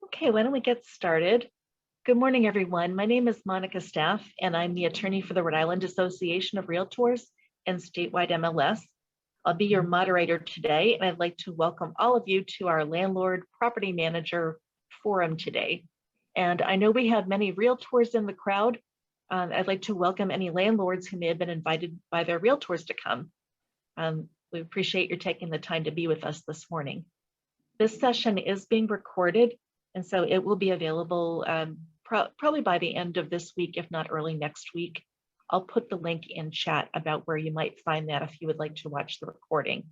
Okay, why don't we get started? Good morning, everyone. My name is Monica Staff, and I'm the attorney for the Rhode Island Association of Realtors and statewide MLS. I'll be your moderator today, and I'd like to welcome all of you to our Landlord-Property Manager Forum today. And I know we have many realtors in the crowd. I'd like to welcome any landlords who may have been invited by their realtors to come. We appreciate your taking the time to be with us this morning. This session is being recorded, and so it will be available probably by the end of this week, if not early next week. I'll put the link in chat about where you might find that if you would like to watch the recording.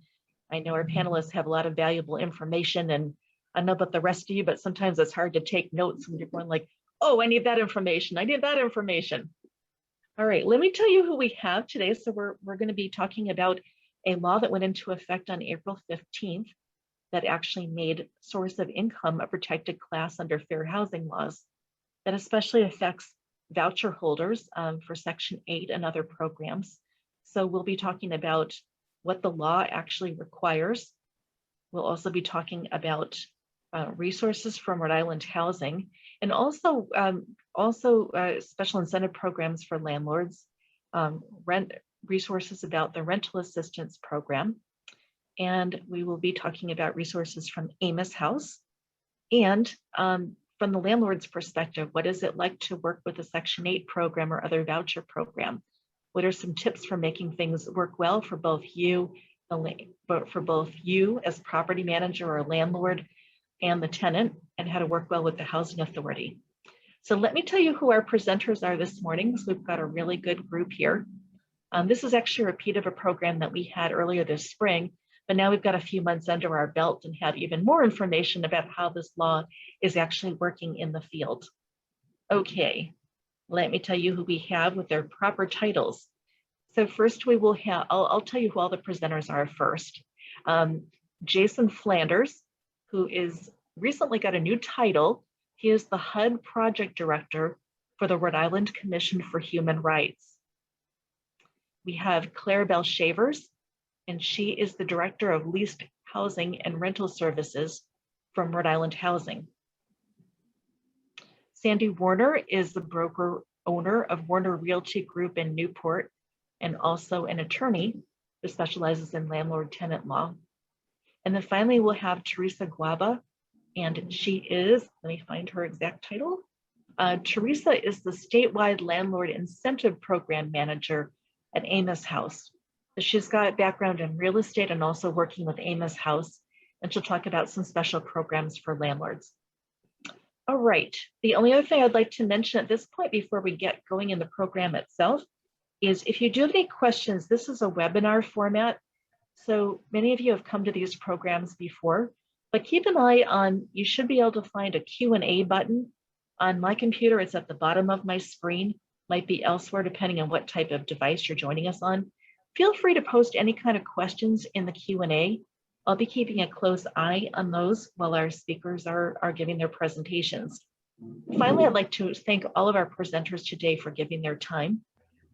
I know our panelists have a lot of valuable information, and I don't know about the rest of you, but sometimes it's hard to take notes when you're going like, oh, I need that information. I need that information. All right, let me tell you who we have today. So we're going to be talking about a law that went into effect on April 15th that actually made source of income a protected class under fair housing laws. That especially affects voucher holders for Section 8 and other programs. So we'll be talking about what the law actually requires. We'll also be talking about resources from Rhode Island Housing, and also special incentive programs for landlords, resources about the rental assistance program. And we will be talking about resources from Amos House. And from the landlord's perspective, what is it like to work with a Section 8 program or other voucher program? What are some tips for making things work well for both you as property manager or landlord and the tenant, and how to work well with the housing authority? So let me tell you who our presenters are this morning. So we've got a really good group here. This is actually a repeat of a program that we had earlier this spring. But now we've got a few months under our belt and have even more information about how this law is actually working in the field. Okay, let me tell you who we have with their proper titles. So first we will have, I'll tell you who all the presenters are first. Jason Flanders, who is recently got a new title. He is the HUD Project Director for the Rhode Island Commission for Human Rights. We have Clarabelle Shavers, and she is the Director of Leased Housing and Rental Services from Rhode Island Housing. Sandy Warner is the broker owner of Warner Realty Group in Newport, and also an attorney who specializes in landlord-tenant law. And then finally, we'll have Teresa Guava, and she is, let me find her exact title. Teresa is the statewide landlord incentive program manager at Amos House. She's got background in real estate and also working with Amos House, and she'll talk about some special programs for landlords. All right, the only other thing I'd like to mention at this point before we get going in the program itself is if you do have any questions, this is a webinar format. So many of you have come to these programs before, but keep an eye on, you should be able to find a Q&A button. On my computer, it's at the bottom of my screen, might be elsewhere depending on what type of device you're joining us on. Feel free to post any kind of questions in the Q&A. I'll be keeping a close eye on those while our speakers are giving their presentations. Finally, I'd like to thank all of our presenters today for giving their time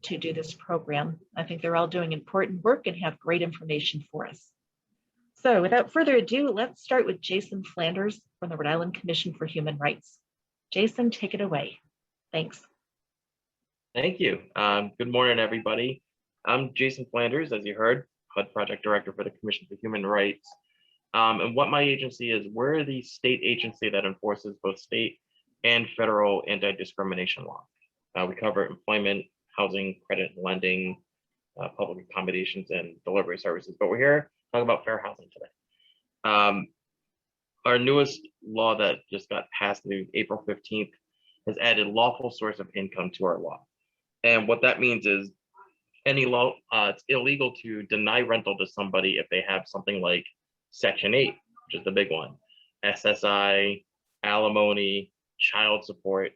to do this program. I think they're all doing important work and have great information for us. So without further ado, let's start with Jason Flanders from the Rhode Island Commission for Human Rights. Jason, take it away. Thanks. Thank you. Good morning, everybody. I'm Jason Flanders, as you heard, HUD Project Director for the Commission for Human Rights. And what my agency is, we're the state agency that enforces both state and federal anti-discrimination law. We cover employment, housing, credit, and lending, public accommodations, and delivery services. But we're here to talk about fair housing today. Our newest law that just got passed through April 15th has added lawful source of income to our law. And what that means is any law, it's illegal to deny rental to somebody if they have something like Section 8, which is the big one, SSI, alimony, child support.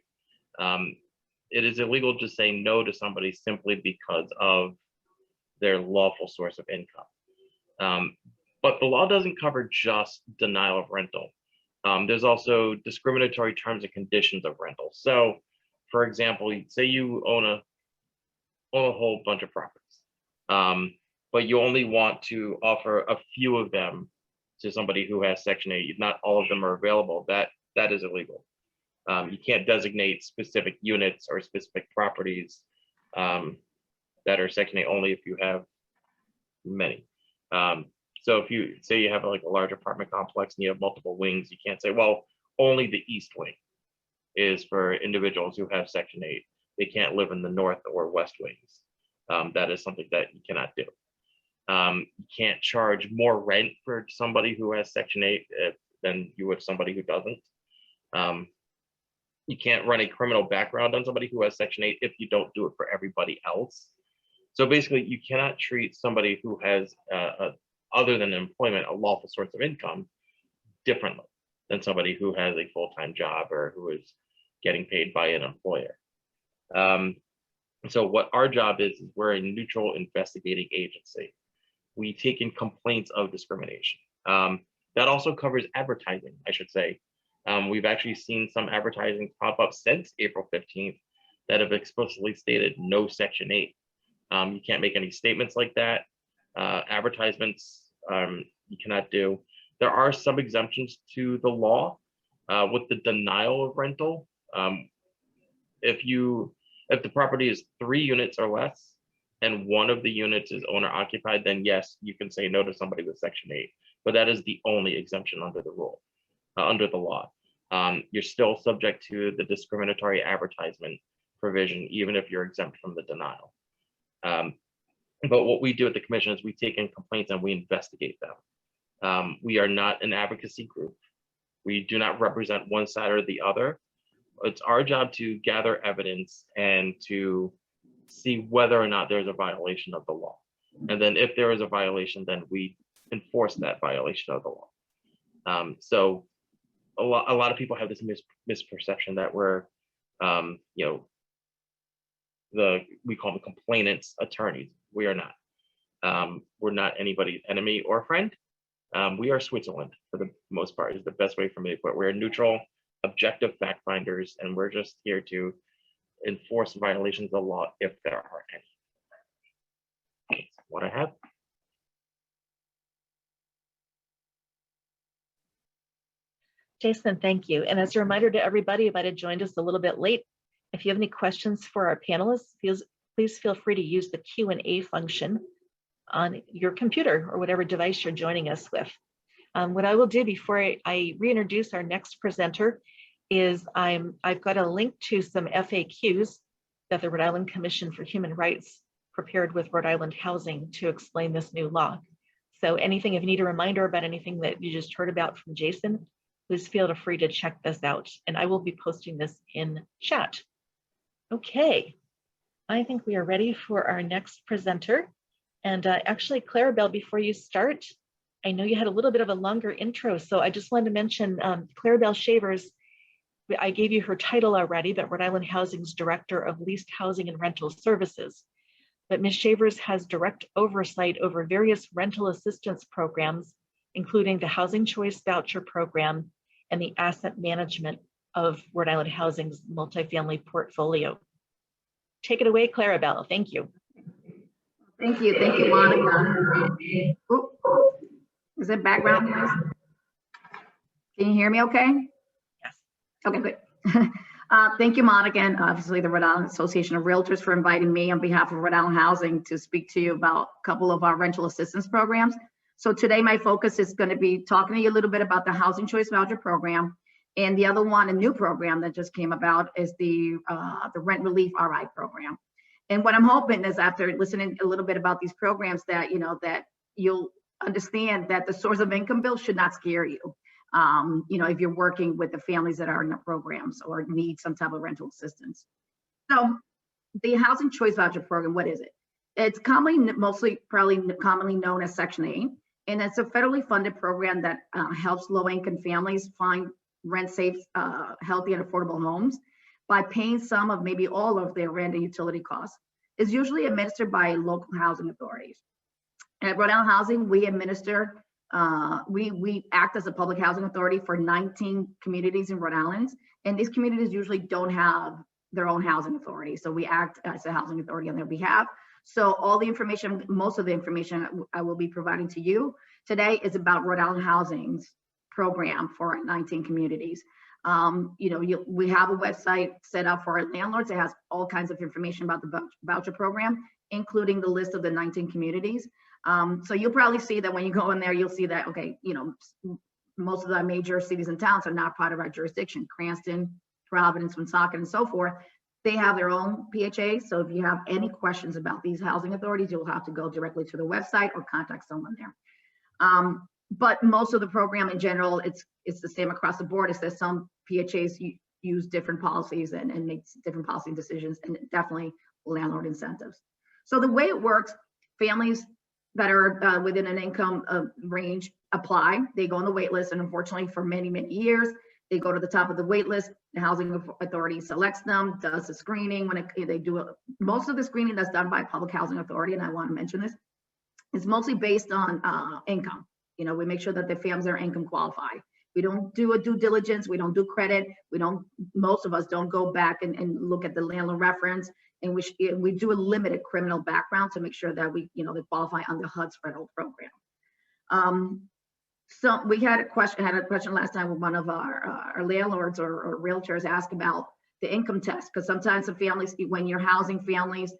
It is illegal to say no to somebody simply because of their lawful source of income. But the law doesn't cover just denial of rental. There's also discriminatory terms and conditions of rental. So, for example, say you own a whole bunch of properties, but you only want to offer a few of them to somebody who has Section 8. Not all of them are available. That that is illegal. You can't designate specific units or specific properties that are Section 8 only if you have many. So if you say you have like a large apartment complex and you have multiple wings, you can't say, well, only the east wing is for individuals who have Section 8. They can't live in the north or west wings. That is something that you cannot do. You can't charge more rent for somebody who has Section 8 than you would somebody who doesn't. You can't run a criminal background on somebody who has Section 8 if you don't do it for everybody else. So basically, you cannot treat somebody who has, other than employment, a lawful source of income differently than somebody who has a full-time job or who is getting paid by an employer. So what our job is we're a neutral investigating agency. We take in complaints of discrimination. That also covers advertising, I should say. We've actually seen some advertising pop up since April 15th that have explicitly stated no Section 8. You can't make any statements like that. Advertisements you cannot do. There are some exemptions to the law with the denial of rental. If the property is 3 units or less and one of the units is owner occupied, then yes, you can say no to somebody with Section 8. But that is the only exemption under the rule, under the law. You're still subject to the discriminatory advertisement provision, even if you're exempt from the denial. But what we do at the commission is we take in complaints and we investigate them. We are not an advocacy group. We do not represent one side or the other. It's our job to gather evidence and to see whether or not there's a violation of the law. And then if there is a violation, then we enforce that violation of the law. So a lot of people have this misperception that we're, we call them complainants attorneys. We are not. We're not anybody's enemy or friend. We are Switzerland for the most part is the best way for me to put it. We're neutral, objective fact finders, and we're just here to enforce violations of law if there are any. That's what I have. Jason, thank you. And as a reminder to everybody, you might have joined us a little bit late. If you have any questions for our panelists, please feel free to use the Q&A function on your computer or whatever device you're joining us with. What I will do before I reintroduce our next presenter is I've got a link to some FAQs that the Rhode Island Commission for Human Rights prepared with Rhode Island Housing to explain this new law. So anything, if you need a reminder about anything that you just heard about from Jason, please feel free to check this out. And I will be posting this in chat. Okay, I think we are ready for our next presenter. And actually, Clarabelle, before you start, I know you had a little bit of a longer intro, so I just wanted to mention Clarabelle Shavers. I gave you her title already, but Rhode Island Housing's Director of Leased Housing and Rental Services. But Ms. Shavers has direct oversight over various rental assistance programs, including the Housing Choice Voucher Program and the asset management of Rhode Island Housing's multifamily portfolio. Take it away, Clarabelle. Thank you. Thank you, Monica. Ooh. Is it background noise? Can you hear me okay? Yes. Okay, good. Thank you, Monica, and obviously the Rhode Island Association of Realtors for inviting me on behalf of Rhode Island Housing to speak to you about a couple of our rental assistance programs. So today my focus is going to be talking to you a little bit about the Housing Choice Voucher Program, and the other one, a new program that just came about, is the Rent Relief RI program. And what I'm hoping is, after listening a little bit about these programs, that that you'll understand that the source of income bill should not scare you. If you're working with the families that are in the programs or need some type of rental assistance. So the Housing Choice Voucher Program, what is it? It's commonly known as Section 8, and it's a federally funded program that helps low-income families find rent-safe, healthy, and affordable homes by paying some of maybe all of their rent and utility costs. It's usually administered by local housing authorities. At Rhode Island Housing, we administer, we act as a public housing authority for 19 communities in Rhode Island, and these communities usually don't have their own housing authority, so we act as a housing authority on their behalf. So all the information, most of the information I will be providing to you today is about Rhode Island Housing's program for 19 communities. We have a website set up for our landlords. It has all kinds of information about the voucher program, including the list of the 19 communities. So you'll probably see that when you go in there, you'll see that, okay, most of the major cities and towns are not part of our jurisdiction. Cranston, Providence, Woonsocket, and so forth, they have their own PHA. So if you have any questions about these housing authorities, you'll have to go directly to the website or contact someone there. But most of the program in general, it's the same across the board. It's that some PHAs use different policies and make different policy decisions, and definitely landlord incentives. So the way it works, families that are within an income range apply. They go on the wait list, and unfortunately for many, many years, they go to the top of the wait list. The housing authority selects them, does the screening. Most of the screening that's done by public housing authority, and I want to mention this, is mostly based on income. We make sure that the families are income qualified. We don't do a due diligence. We don't do credit. Most of us don't go back and look at the landlord reference. And we do a limited criminal background to make sure that they qualify under HUD's federal program. So we had a question last time with one of our landlords or realtors asked about the income test, because sometimes the families, when you're housing families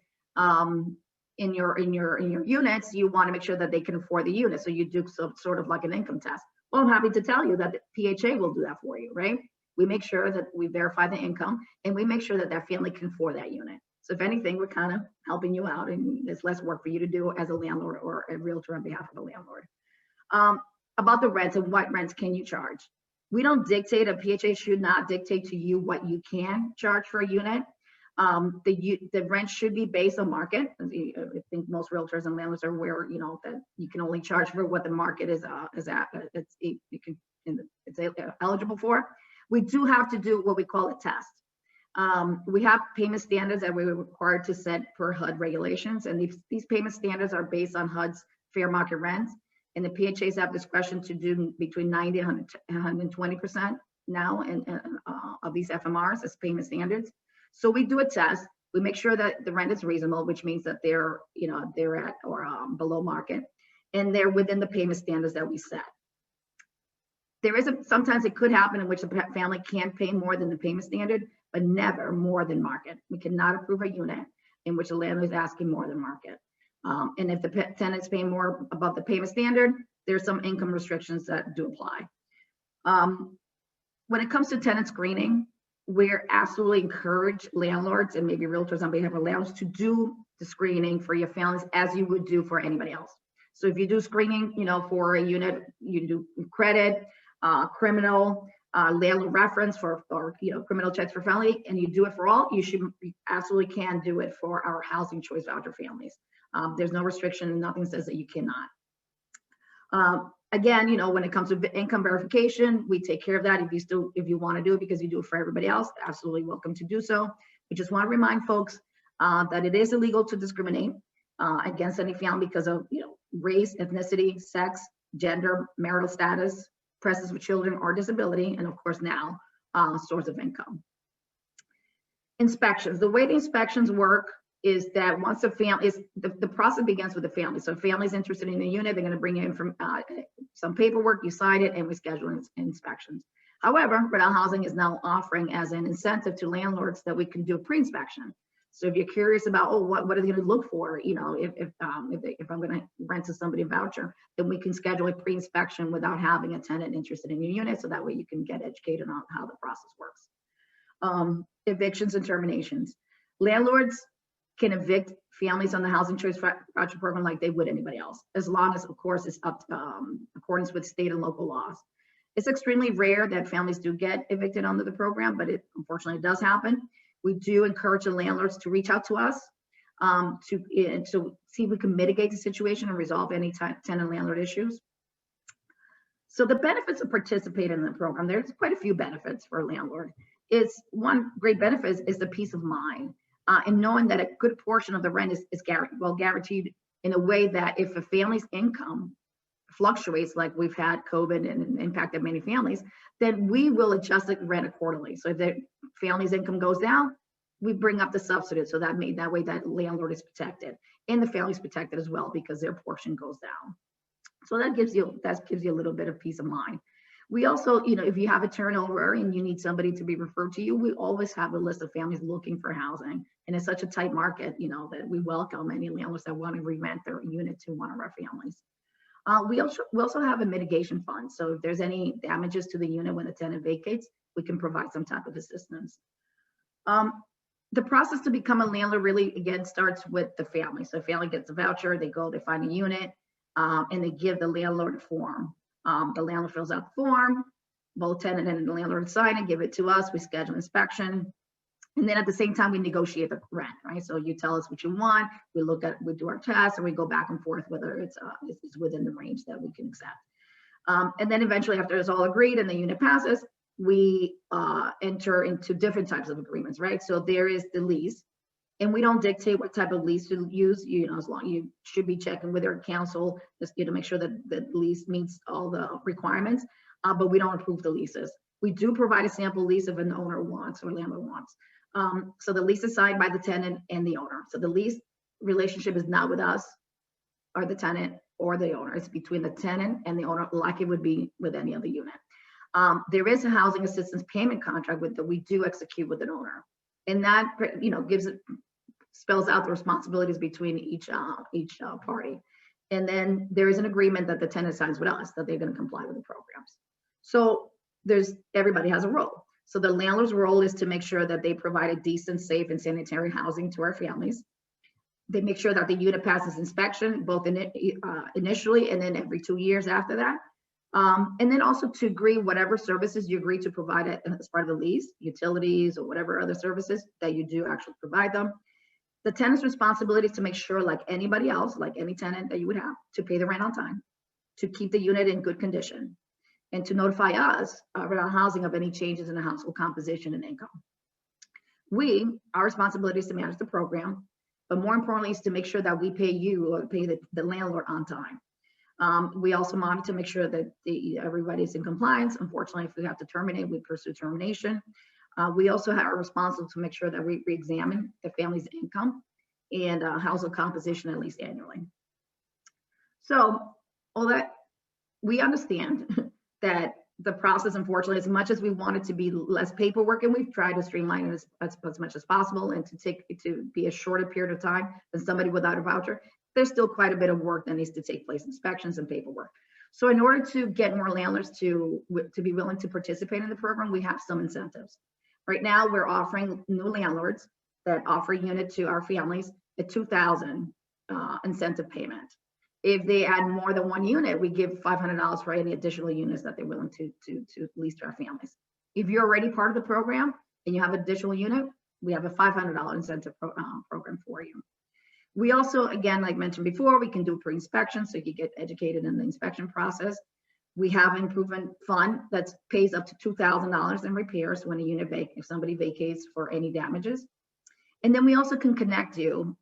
in your units, you want to make sure that they can afford the unit. So you do some sort of like an income test. Well, I'm happy to tell you that the PHA will do that for you, right? We make sure that we verify the income, and we make sure that that family can afford that unit. So if anything, we're kind of helping you out, and there's less work for you to do as a landlord or a realtor on behalf of a landlord. About the rents and what rents can you charge? We don't dictate, a PHA should not dictate to you what you can charge for a unit. The rent should be based on market. I think most realtors and landlords are aware, that you can only charge for what the market is eligible for. We do have to do what we call a test. We have payment standards that we're required to set per HUD regulations, and these payment standards are based on HUD's fair market rents, and the PHAs have discretion to do between 90 and 120% now of these FMRs as payment standards. So we do a test. We make sure that the rent is reasonable, which means that they're at or below market, and they're within the payment standards that we set. Sometimes it could happen in which the family can't pay more than the payment standard, but never more than market. We cannot approve a unit in which the landlord is asking more than market. And if the tenant's paying more above the payment standard, there's some income restrictions that do apply. When it comes to tenant screening, we're absolutely encourage landlords and maybe realtors on behalf of landlords to do the screening for your families as you would do for anybody else. So if you do screening, for a unit, you do credit, criminal, landlord reference or criminal checks for family, and you do it for all, you absolutely can do it for our housing choice voucher families. There's no restriction, nothing says that you cannot. Again, when it comes to income verification, we take care of that. If you want to do it because you do it for everybody else, absolutely welcome to do so. We just want to remind folks that it is illegal to discriminate against any family because of race, ethnicity, sex, gender, marital status, presence with children, or disability, and of course now source of income. Inspections. The way the inspections work is that once a family the process begins with the family. So if family's interested in a unit, they're going to bring in from some paperwork, you sign it, and we schedule inspections. However, Rhode Island Housing is now offering as an incentive to landlords that we can do a pre-inspection. So if you're curious about, what are they going to look for, if I'm going to rent to somebody a voucher, then we can schedule a pre-inspection without having a tenant interested in your unit, so that way you can get educated on how the process works. Evictions and terminations. Landlords can evict families on the housing choice voucher program like they would anybody else, as long as, of course, it's up accordance with state and local laws. It's extremely rare that families do get evicted under the program, but it unfortunately does happen. We do encourage the landlords to reach out to us to see if we can mitigate the situation and resolve any tenant landlord issues. So the benefits of participating in the program, there's quite a few benefits for a landlord. One great benefit is the peace of mind. And knowing that a good portion of the rent is guaranteed in a way that if a family's income fluctuates, like we've had COVID and impacted many families, then we will adjust the rent accordingly. So if the family's income goes down, we bring up the subsidy, so that way that landlord is protected, and the family's protected as well because their portion goes down. So that gives you a little bit of peace of mind. We also, if you have a turnover and you need somebody to be referred to you, we always have a list of families looking for housing. And it's such a tight market, that we welcome any landlords that want to rent their unit to one of our families. We also have a mitigation fund. So if there's any damages to the unit when the tenant vacates, we can provide some type of assistance. The process to become a landlord really, again, starts with the family. So family gets a voucher, they go, they find a unit, and they give the landlord a form. The landlord fills out the form, both tenant and the landlord sign it, give it to us, we schedule inspection. And then at the same time, we negotiate the rent, right? So you tell us what you want, we do our tests, and we go back and forth whether it's within the range that we can accept. And then eventually, after it's all agreed and the unit passes, we enter into different types of agreements, right? So there is the lease, and we don't dictate what type of lease to use. As long you should be checking with our counsel just to make sure that the lease meets all the requirements, but we don't approve the leases. We do provide a sample lease if an owner wants or landlord wants. So the lease is signed by the tenant and the owner. So the lease relationship is not with us or the tenant or the owner. It's between the tenant and the owner, like it would be with any other unit. There is a housing assistance payment contract that we do execute with an owner, and that spells out the responsibilities between each party. And then there is an agreement that the tenant signs with us that they're going to comply with the programs. So everybody has a role. So the landlord's role is to make sure that they provide a decent, safe, and sanitary housing to our families. They make sure that the unit passes inspection, both initially and then every 2 years after that. And then also to agree whatever services you agree to provide as part of the lease, utilities or whatever other services that you do actually provide them. The tenant's responsibility is to make sure, like anybody else, like any tenant that you would have, to pay the rent on time, to keep the unit in good condition, and to notify us around housing of any changes in the household composition and income. Our responsibility is to manage the program, but more importantly is to make sure that we pay you or pay the landlord on time. We also monitor to make sure that everybody's in compliance. Unfortunately, if we have to terminate, we pursue termination. We also are responsible to make sure that we re-examine the family's income and household composition at least annually. So all that, we understand that the process, unfortunately, as much as we want it to be less paperwork, and we've tried to streamline it as much as possible and to be a shorter period of time than somebody without a voucher, there's still quite a bit of work that needs to take place, inspections and paperwork. So in order to get more landlords to be willing to participate in the program, we have some incentives. Right now, we're offering new landlords that offer a unit to our families a $2,000 incentive payment. If they add more than one unit, we give $500 for any additional units that they're willing to lease to our families. If you're already part of the program and you have an additional unit, we have a $500 incentive program for you. We also, again, like mentioned before, we can do pre-inspection so you can get educated in the inspection process. We have an improvement fund that pays up to $2,000 in repairs when a unit if somebody vacates for any damages. And then we also can connect you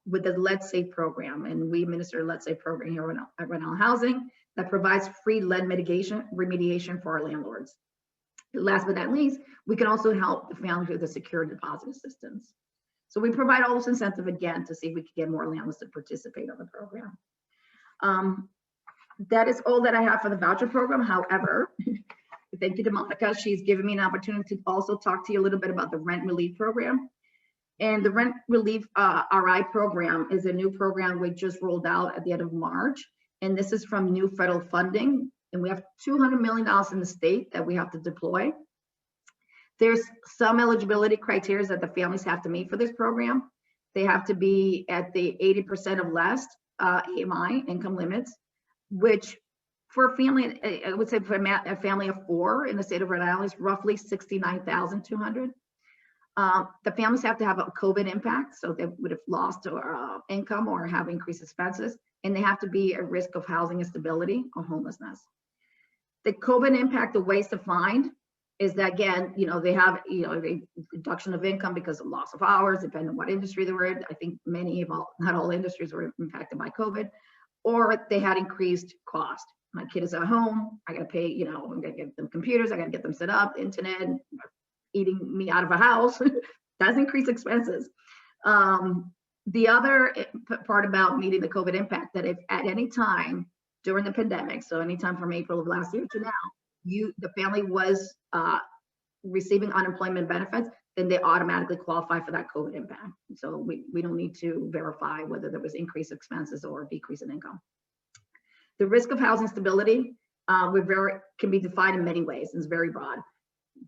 with the Let's Safe program, and we administer a Let's Safe program here at Rhode Housing that provides free lead remediation for our landlords. Last but not least, we can also help the family with the secure deposit assistance. So we provide all this incentive again to see if we can get more landlords to participate in the program. That is all that I have for the voucher program. However, thank you to Monica. She's given me an opportunity to also talk to you a little bit about the rent relief program. And the rent relief RI program is a new program we just rolled out at the end of March. And this is from new federal funding. And we have $200 million in the state that we have to deploy. There's some eligibility criteria that the families have to meet for this program. They have to be at the 80% of less AMI income limits, which for a family, I would say for a family of 4 in the state of Rhode Island is roughly $69,200. The families have to have a COVID impact, so they would have lost income or have increased expenses, and they have to be at risk of housing instability or homelessness. The COVID impact, the ways to find is that, again, they have a reduction of income because of loss of hours, depending on what industry they were in. I think not all industries were impacted by COVID, or they had increased cost. My kid is at home, I gotta pay, I'm gonna get them computers, I gotta get them set up, internet, eating me out of a house. That's increased expenses. The other part about meeting the COVID impact, that if at any time during the pandemic, so anytime from April of last year to now, the family was receiving unemployment benefits, then they automatically qualify for that COVID impact. So we don't need to verify whether there was increased expenses or decrease in income. The risk of housing stability can be defined in many ways. It's very broad.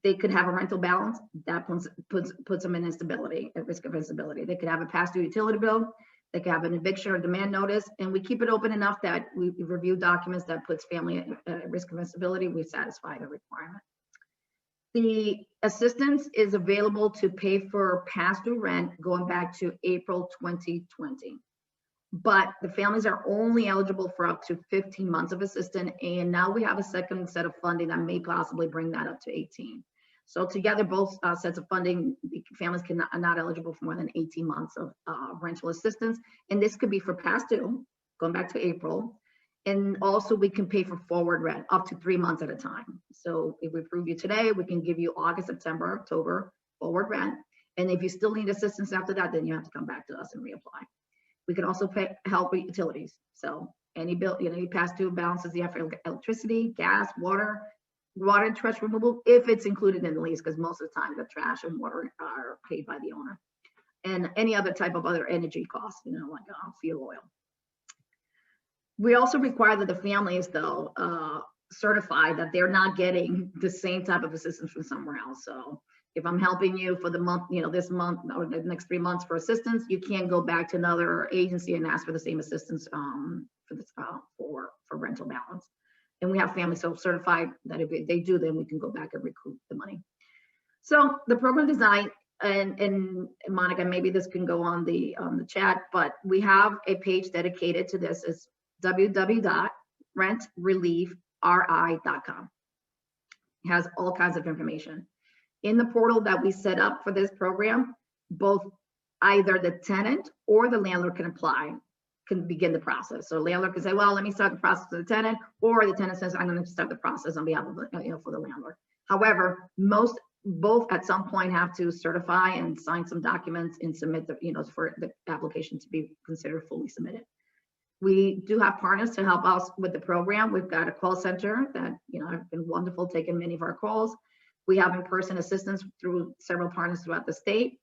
They could have a rental balance that puts them in instability, at risk of instability. They could have a past due utility bill. They could have an eviction or demand notice, and we keep it open enough that we review documents that puts family at risk of instability. We satisfy the requirement. The assistance is available to pay for past due rent going back to April 2020. But the families are only eligible for up to 15 months of assistance. And now we have a second set of funding that may possibly bring that up to 18. So together, both sets of funding, the families are not eligible for more than 18 months of rental assistance. And this could be for past due, going back to April. And also we can pay for forward rent up to 3 months at a time. So if we approve you today, we can give you August, September, October forward rent. And if you still need assistance after that, then you have to come back to us and reapply. We can also help with utilities. So any bill, any past due balances you have for electricity, gas, water and trash removal, if it's included in the lease, because most of the time the trash and water are paid by the owner. And any other type of other energy costs, like fuel oil. We also require that the families, though, certify that they're not getting the same type of assistance from somewhere else. So if I'm helping you for the month, this month or the next 3 months for assistance, you can't go back to another agency and ask for the same assistance for rental balance. And we have families self-certified that if they do, then we can go back and recoup the money. So the program design, and Monica, maybe this can go on the chat, but we have a page dedicated to this. It's www.rentreliefri.com. It has all kinds of information. In the portal that we set up for this program, both either the tenant or the landlord can apply, can begin the process. So landlord can say, well, let me start the process for the tenant, or the tenant says, I'm going to start the process on behalf of for the landlord. However, both at some point have to certify and sign some documents and submit the, for the application to be considered fully submitted. We do have partners to help us with the program. We've got a call center that, have been wonderful, taking many of our calls. We have in-person assistance through several partners throughout the state.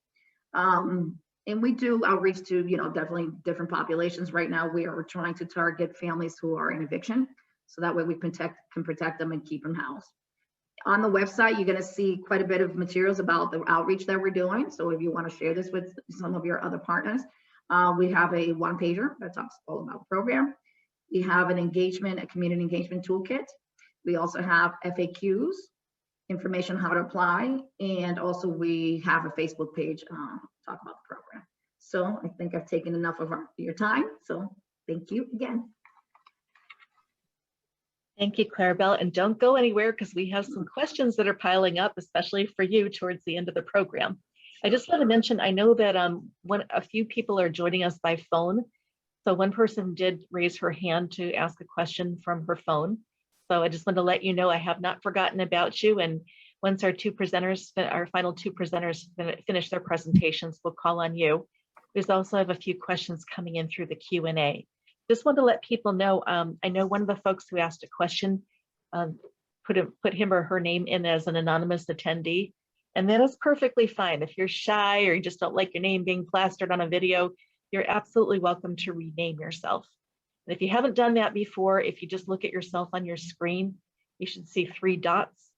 And we do outreach to, definitely different populations. Right now, we are trying to target families who are in eviction. So that way we can protect them and keep them housed. On the website, you're going to see quite a bit of materials about the outreach that we're doing. So if you want to share this with some of your other partners, we have a one-pager that talks all about the program. We have a community engagement toolkit. We also have FAQs, information how to apply, and also we have a Facebook page talk about the program. So I think I've taken enough of your time. So thank you again. Thank you, Clarabelle, and don't go anywhere because we have some questions that are piling up, especially for you towards the end of the program. I just want to mention, I know that a few people are joining us by phone. So one person did raise her hand to ask a question from her phone. So I just want to let you know I have not forgotten about you. And once our final two presenters finish their presentations, we'll call on you. There's also have a few questions coming in through the Q&A. Just want to let people know, I know one of the folks who asked a question put him or her name in as an anonymous attendee. And that is perfectly fine. If you're shy or you just don't like your name being plastered on a video, you're absolutely welcome to rename yourself. And if you haven't done that before, if you just look at yourself on your screen, you should see 3 dots.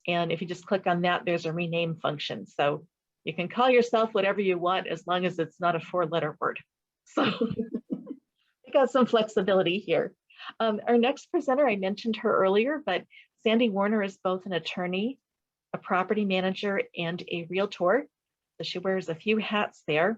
And if you just click on that, there's a rename function. So you can call yourself whatever you want as long as it's not a 4-letter word. So we got some flexibility here. Our next presenter, I mentioned her earlier, but Sandy Warner is both an attorney, a property manager, and a realtor. So she wears a few hats there.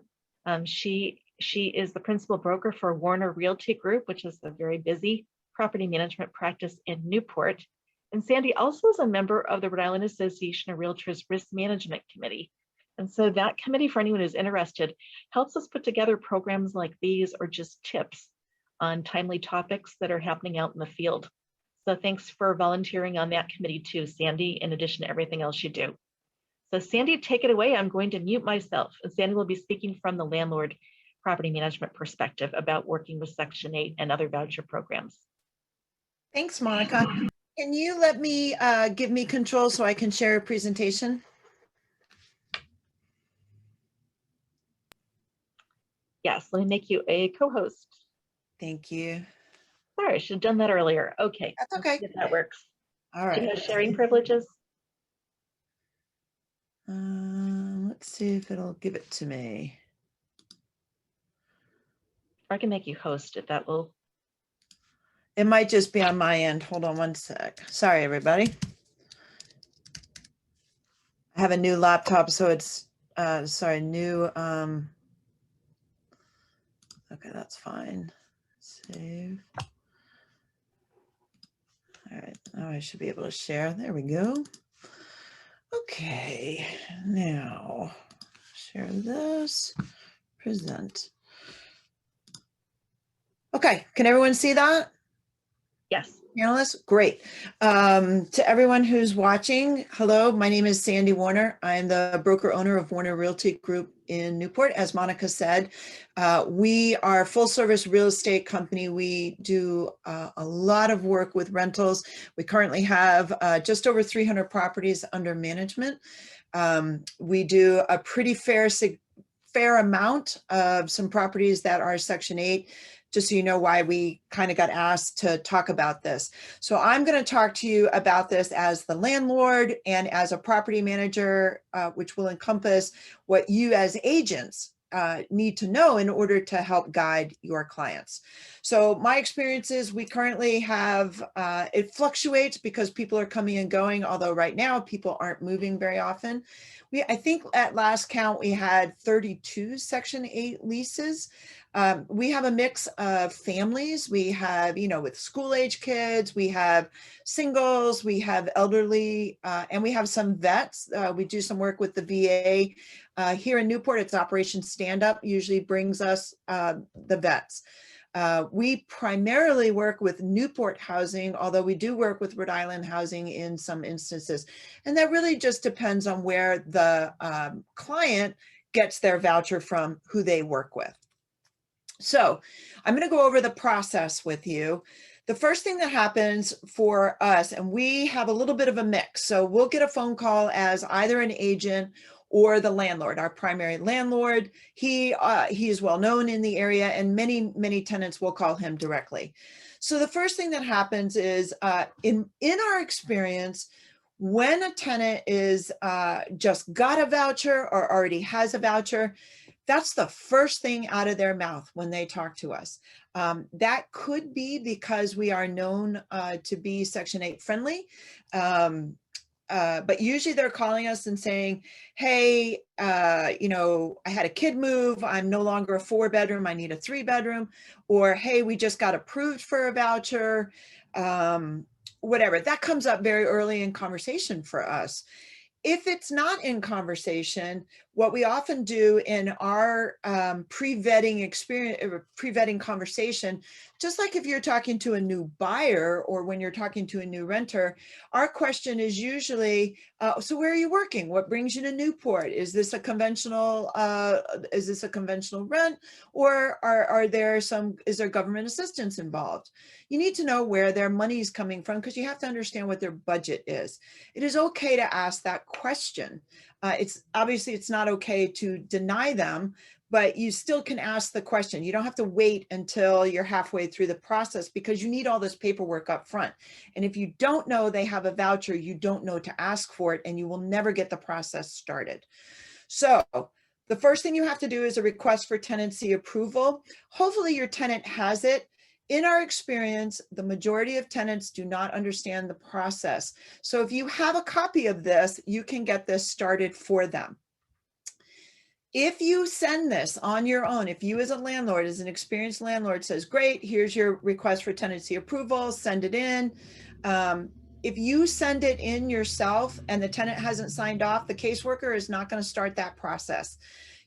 She is the principal broker for Warner Realty Group, which is a very busy property management practice in Newport. And Sandy also is a member of the Rhode Island Association of Realtors Risk Management Committee. And so that committee, for anyone who's interested, helps us put together programs like these or just tips on timely topics that are happening out in the field. So thanks for volunteering on that committee too, Sandy, in addition to everything else you do. So Sandy, take it away. I'm going to mute myself. And Sandy will be speaking from the landlord property management perspective about working with Section 8 and other voucher programs. Thanks, Monica. Can you let me, give me control so I can share a presentation? Yes, let me make you a co-host. Thank you. Sorry, I should have done that earlier. Okay. That's let's okay. see if that works. All Do you right. have sharing privileges? Let's see if it'll give it to me. Or I can make you host if that will. It might just be on my end. Hold on one sec. Sorry, everybody. I have a new laptop, so it's, new, okay, that's fine. Save. All right, now I should be able to share. There we go. Okay, now share this, present. Okay, can everyone see that? Yes. Panelists, great. To everyone who's watching, hello, my name is Sandy Warner. I'm the broker owner of Warner Realty Group in Newport. As Monica said, we are a full service real estate company. We do a lot of work with rentals. We currently have just over 300 properties under management. We do a pretty fair amount of some properties that are Section 8, just so you know why we kind of got asked to talk about this. So I'm going to talk to you about this as the landlord and as a property manager, which will encompass what you as agents need to know in order to help guide your clients. So my experience is we currently have, it fluctuates because people are coming and going, although right now people aren't moving very often. I think at last count, we had 32 Section 8 leases. We have a mix of families. We have, with school age kids, we have singles, we have elderly, and we have some vets. We do some work with the VA. Here in Newport, it's Operation Stand Up, usually brings us the vets. We primarily work with Newport housing, although we do work with Rhode Island housing in some instances. And that really just depends on where the client gets their voucher from, who they work with. So I'm going to go over the process with you. The first thing that happens for us, and we have a little bit of a mix. So we'll get a phone call as either an agent or the landlord, our primary landlord. He is well known in the area, and many tenants will call him directly. So the first thing that happens is in our experience, when a tenant is just got a voucher or already has a voucher, that's the first thing out of their mouth when they talk to us. That could be because we are known to be Section 8 friendly. But usually they're calling us and saying, hey, I had a kid move. I'm no longer a 4-bedroom. I need a 3-bedroom. Or, hey, we just got approved for a voucher. Whatever. That comes up very early in conversation for us. If it's not in conversation, what we often do in our pre-vetting experience, pre-vetting conversation, just like if you're talking to a new buyer or when you're talking to a new renter, our question is usually, so where are you working? What brings you to Newport? Is this a conventional rent, or is there government assistance involved? You need to know where their money is coming from, because you have to understand what their budget is. It is okay to ask that question. It's not okay to deny them, but you still can ask the question. You don't have to wait until you're halfway through the process, because you need all this paperwork up front. And if you don't know they have a voucher, you don't know to ask for it, and you will never get the process started. So the first thing you have to do is a request for tenancy approval. Hopefully your tenant has it. In our experience, the majority of tenants do not understand the process. So if you have a copy of this, you can get this started for them. If you send this on your own, if you as a landlord, as an experienced landlord says, great, here's your request for tenancy approval, send it in. If you send it in yourself and the tenant hasn't signed off, the caseworker is not going to start that process.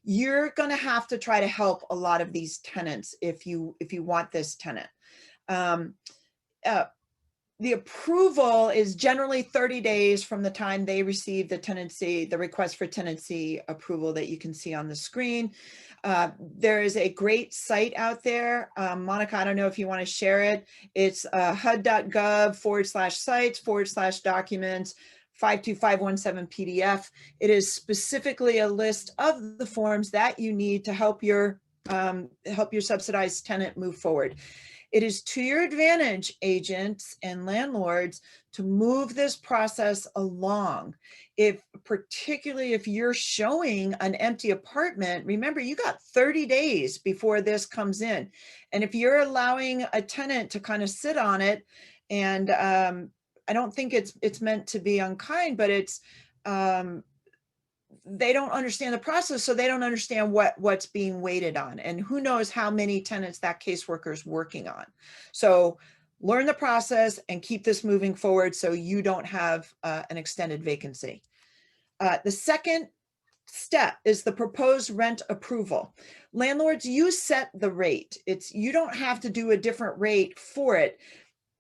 You're going to have to try to help a lot of these tenants if you want this tenant. the approval is generally 30 days from the time they receive the request for tenancy approval that you can see on the screen. There is a great site out there. Monica, I don't know if you want to share it. It's hud.gov/sites/documents 52517 PDF. It is specifically a list of the forms that you need to help your subsidized tenant move forward. It is to your advantage, agents and landlords, to move this process along. Particularly if you're showing an empty apartment, remember you got 30 days before this comes in. And if you're allowing a tenant to kind of sit on it, and I don't think it's meant to be unkind, but it's, they don't understand the process, so they don't understand what's being waited on, and who knows how many tenants that caseworker is working on. So learn the process and keep this moving forward so you don't have an extended vacancy. The second step is the proposed rent approval. Landlords, you set the rate. You don't have to do a different rate for it.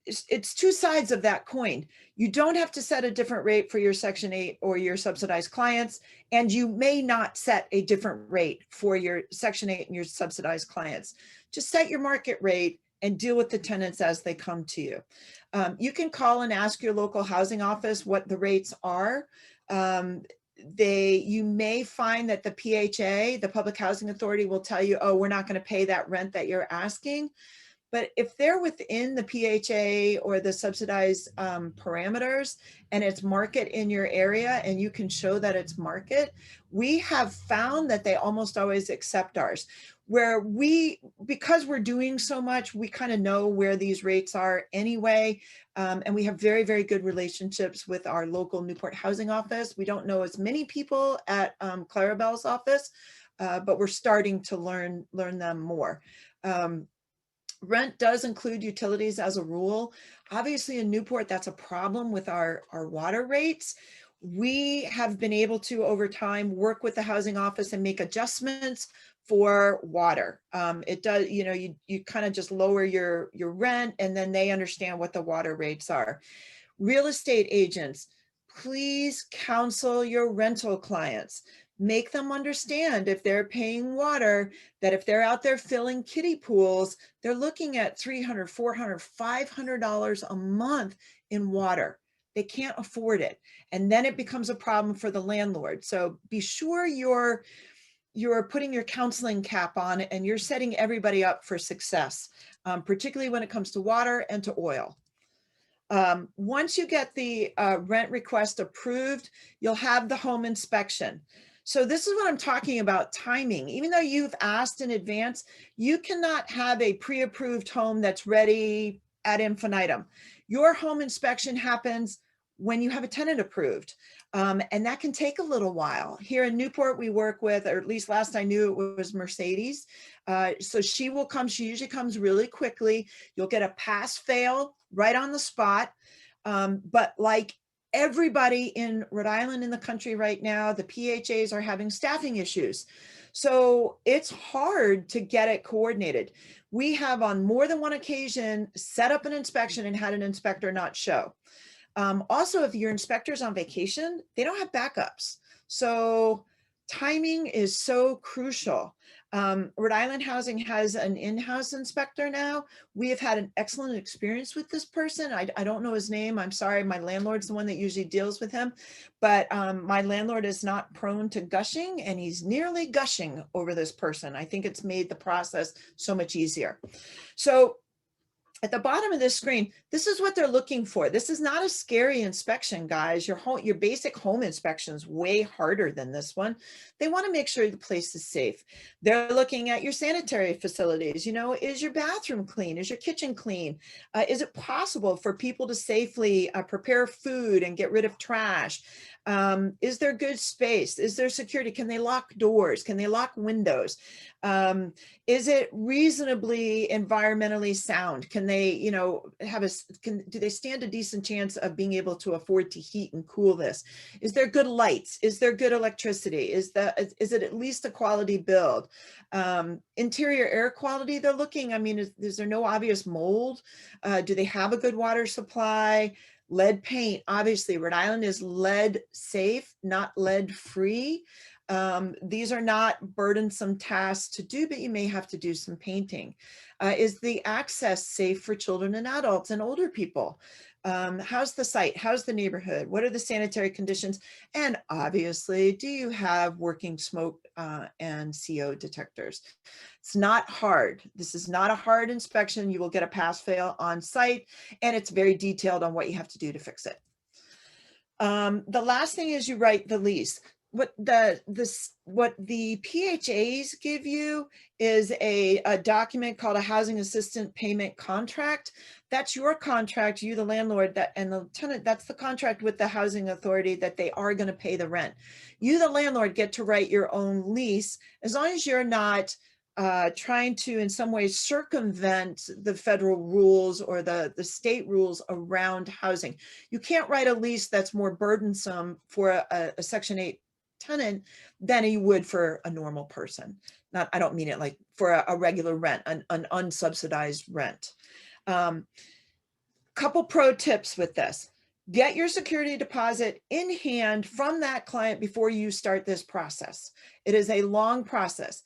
It's two sides of that coin. You don't have to set a different rate for your Section 8 or your subsidized clients, and you may not set a different rate for your Section 8 and your subsidized clients. Just set your market rate and deal with the tenants as they come to you. You can call and ask your local housing office what the rates are. You may find that the PHA, the Public Housing Authority, will tell you, oh, we're not going to pay that rent that you're asking. But if they're within the PHA or the subsidized parameters and it's market in your area and you can show that it's market, we have found that they almost always accept ours. Because we're doing so much, we kind of know where these rates are anyway. And we have very, very good relationships with our local Newport housing office. We don't know as many people at Clarabelle's office, but we're starting to learn them more. Rent does include utilities as a rule. Obviously in Newport, that's a problem with our water rates. We have been able to, over time, work with the housing office and make adjustments for water. It does, you kind of just lower your rent, and then they understand what the water rates are. Real estate agents, please counsel your rental clients. Make them understand, if they're paying water, that if they're out there filling kiddie pools, they're looking at $300, $400, $500 a month in water. They can't afford it. And then it becomes a problem for the landlord. So be sure you're putting your counseling cap on and you're setting everybody up for success, particularly when it comes to water and to oil. Once you get the rent request approved, you'll have the home inspection. So this is what I'm talking about, timing. Even though you've asked in advance, you cannot have a pre-approved home that's ready ad infinitum. Your home inspection happens when you have a tenant approved. And that can take a little while. Here in Newport, we work with, or at least last I knew, it was Mercedes. So she will come, she usually comes really quickly. You'll get a pass-fail right on the spot. But like everybody in Rhode Island, in the country right now, the PHAs are having staffing issues. So it's hard to get it coordinated. We have on more than one occasion set up an inspection and had an inspector not show. Also, if your inspector's on vacation, they don't have backups. So timing is so crucial. Rhode Island Housing has an in-house inspector now. We have had an excellent experience with this person. I don't know his name. I'm sorry. My landlord's the one that usually deals with him. But my landlord is not prone to gushing, and he's nearly gushing over this person. I think it's made the process so much easier. So at the bottom of this screen, this is what they're looking for. This is not a scary inspection, guys. Your basic home inspection is way harder than this one. They want to make sure the place is safe. They're looking at your sanitary facilities. Is your bathroom clean? Is your kitchen clean? Is it possible for people to safely prepare food and get rid of trash? Is there good space? Is there security? Can they lock doors? Can they lock windows? Is it reasonably environmentally sound? Can they, you know, do they stand a decent chance of being able to afford to heat and cool this? Is there good lights? Is there good electricity? Is it at least a quality build? Interior air quality they're looking, I mean, is there no obvious mold? Do they have a good water supply? Lead paint, obviously Rhode Island is lead safe, not lead free. These are not burdensome tasks to do, but you may have to do some painting. Is the access safe for children and adults and older people? How's the site? How's the neighborhood? What are the sanitary conditions? And obviously, do you have working smoke and CO detectors? It's not hard. This is not a hard inspection. You will get a pass fail on site, and it's very detailed on what you have to do to fix it. The last thing is you write the lease. What the PHAs give you is a document called a housing assistant payment contract. That's your contract, you the landlord, and the tenant, that's the contract with the housing authority that they are going to pay the rent. You the landlord get to write your own lease, as long as you're not trying to in some way circumvent the federal rules or the state rules around housing. You can't write a lease that's more burdensome for a Section 8 tenant than you would for a normal person. I don't mean it like for a regular rent, an unsubsidized rent. Couple pro tips with this. Get your security deposit in hand from that client before you start this process. It is a long process.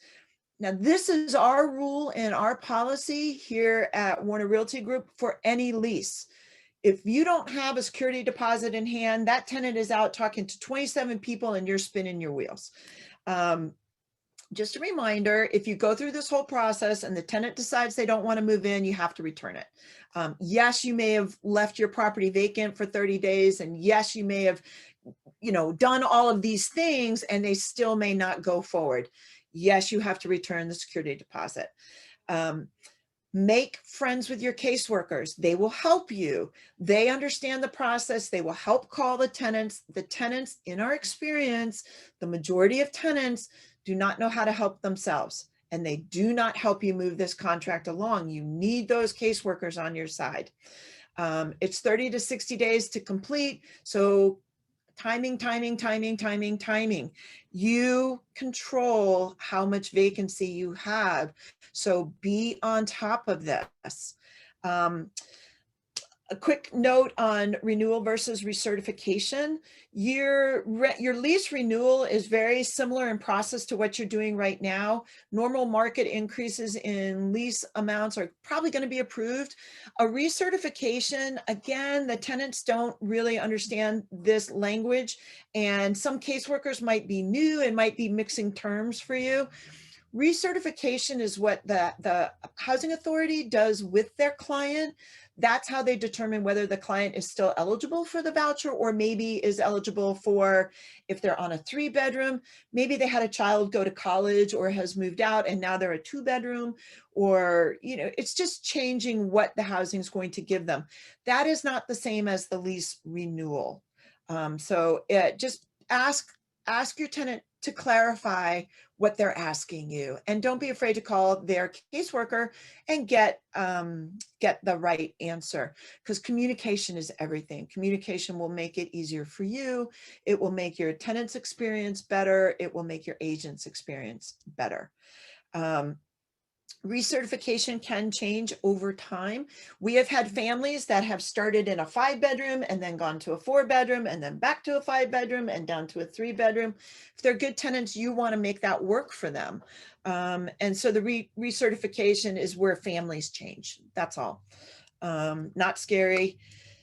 Now, this is our rule and our policy here at Warner Realty Group for any lease. If you don't have a security deposit in hand, that tenant is out talking to 27 people and you're spinning your wheels. Just a reminder, if you go through this whole process and the tenant decides they don't want to move in, you have to return it. Yes, you may have left your property vacant for 30 days. And yes, you may have, you know, done all of these things and they still may not go forward. Yes, you have to return the security deposit. Make friends with your caseworkers. They will help you. They understand the process. They will help call the tenants. The tenants, in our experience, the majority of tenants do not know how to help themselves, and they do not help you move this contract along. You need those caseworkers on your side. It's 30 to 60 days to complete. So timing. You control how much vacancy you have. So be on top of this. A quick note on renewal versus recertification. Your lease renewal is very similar in process to what you're doing right now. Normal market increases in lease amounts are probably going to be approved. A recertification, again, the tenants don't really understand this language, and some caseworkers might be new and might be mixing terms for you. Recertification is what the housing authority does with their client. That's how they determine whether the client is still eligible for the voucher or maybe is eligible for, if they're on a 3-bedroom, maybe they had a child go to college or has moved out and now they're a 2-bedroom, or, you know, it's just changing what the housing is going to give them. That is not the same as the lease renewal. So just ask your tenant to clarify what they're asking you, and don't be afraid to call their caseworker and get the right answer, because communication is everything. Communication will make it easier for you. It will make your tenant's experience better. It will make your agent's experience better. Recertification can change over time. We have had families that have started in a 5-bedroom and then gone to a 4-bedroom and then back to a 5-bedroom and down to a 3-bedroom. If they're good tenants, you want to make that work for them. And so the recertification is where families change. That's all. Not scary.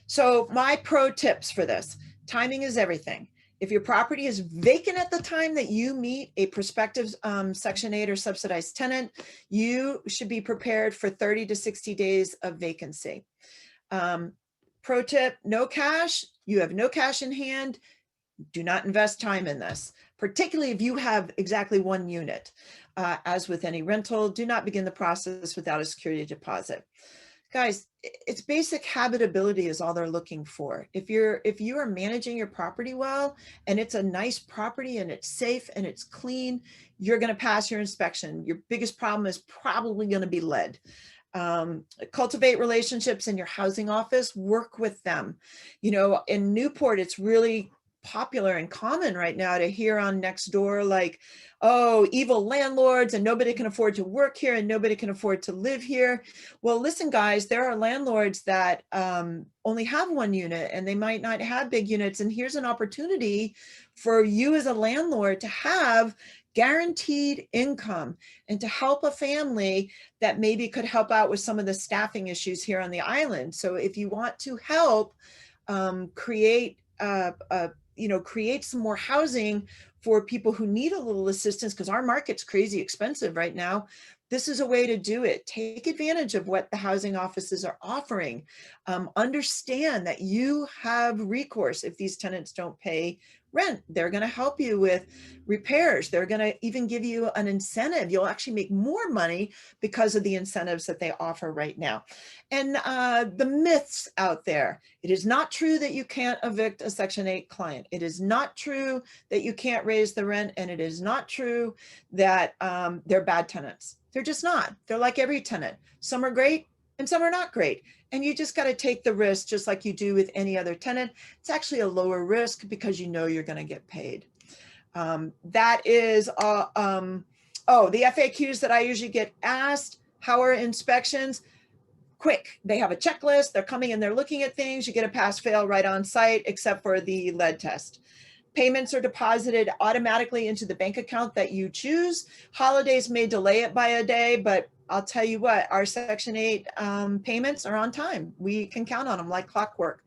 So my pro tips for this: timing is everything. If your property is vacant at the time that you meet a prospective Section 8 or subsidized tenant, you should be prepared for 30 to 60 days of vacancy. Pro tip: no cash. You have no cash in hand. Do not invest time in this, particularly if you have exactly 1 unit. As with any rental, do not begin the process without a security deposit. guys, it's basic habitability is all they're looking for. If you are managing your property well, and it's a nice property and it's safe and it's clean, you're going to pass your inspection. Your biggest problem is probably going to be lead. Cultivate relationships in your housing office, work with them. You know, in Newport, it's really popular and common right now to hear on next door, like, oh, evil landlords and nobody can afford to work here and nobody can afford to live here. Well, listen, guys, there are landlords that only have one unit and they might not have big units. And here's an opportunity for you as a landlord to have guaranteed income and to help a family that maybe could help out with some of the staffing issues here on the island. So if you want to help create some more housing for people who need a little assistance, because our market's crazy expensive right now, this is a way to do it. Take advantage of what the housing offices are offering. Understand that you have recourse if these tenants don't pay rent. They're going to help you with repairs. They're going to even give you an incentive. You'll actually make more money because of the incentives that they offer right now. And the myths out there. It is not true that you can't evict a Section 8 client. It is not true that you can't raise the rent. And it is not true that they're bad tenants. They're just not. They're like every tenant. Some are great and some are not great. And you just got to take the risk just like you do with any other tenant. It's actually a lower risk because you know you're going to get paid. That is, the FAQs that I usually get asked, how are inspections? Quick, they have a checklist, they're coming and they're looking at things, you get a pass fail right on site, except for the lead test. Payments are deposited automatically into the bank account that you choose. Holidays may delay it by a day, but I'll tell you what, our Section 8 payments are on time. We can count on them like clockwork.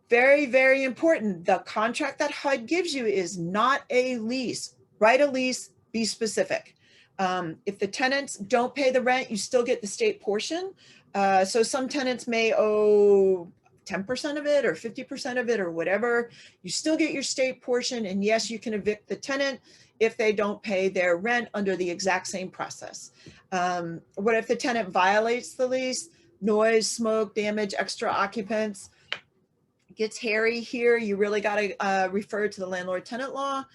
Very, very important. The contract that HUD gives you is not a lease. Write a lease, be specific. If the tenants don't pay the rent, you still get the state portion. So some tenants may owe 10% of it or 50% of it or whatever. You still get your state portion. And yes, you can evict the tenant if they don't pay their rent under the exact same process. What if the tenant violates the lease? Noise, smoke, damage, extra occupants. It gets hairy here. You really got to refer to the landlord-tenant law.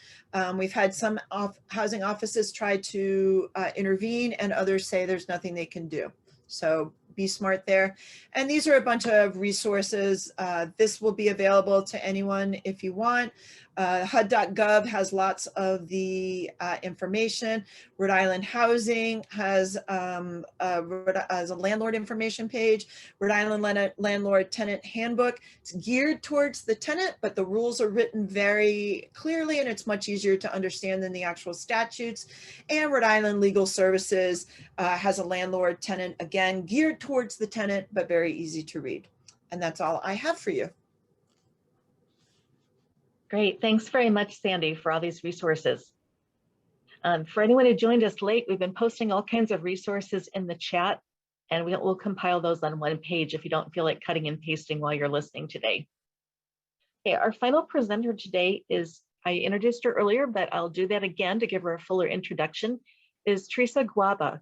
We've had some housing offices try to intervene and others say there's nothing they can do. So be smart there. And these are a bunch of resources. This will be available to anyone if you want. HUD.gov has lots of the information. Rhode Island Housing has a landlord information page. Rhode Island Landlord Tenant Handbook. It's geared towards the tenant, but the rules are written very clearly and it's much easier to understand than the actual statutes. And Rhode Island Legal Services has a landlord tenant, again, geared towards the tenant, but very easy to read. And that's all I have for you. Great. Thanks very much, Sandy, for all these resources. For anyone who joined us late, we've been posting all kinds of resources in the chat, and we'll compile those on one page if you don't feel like cutting and pasting while you're listening today. Okay, our final presenter today is, I introduced her earlier, but I'll do that again to give her a fuller introduction, is Teresa Guaba.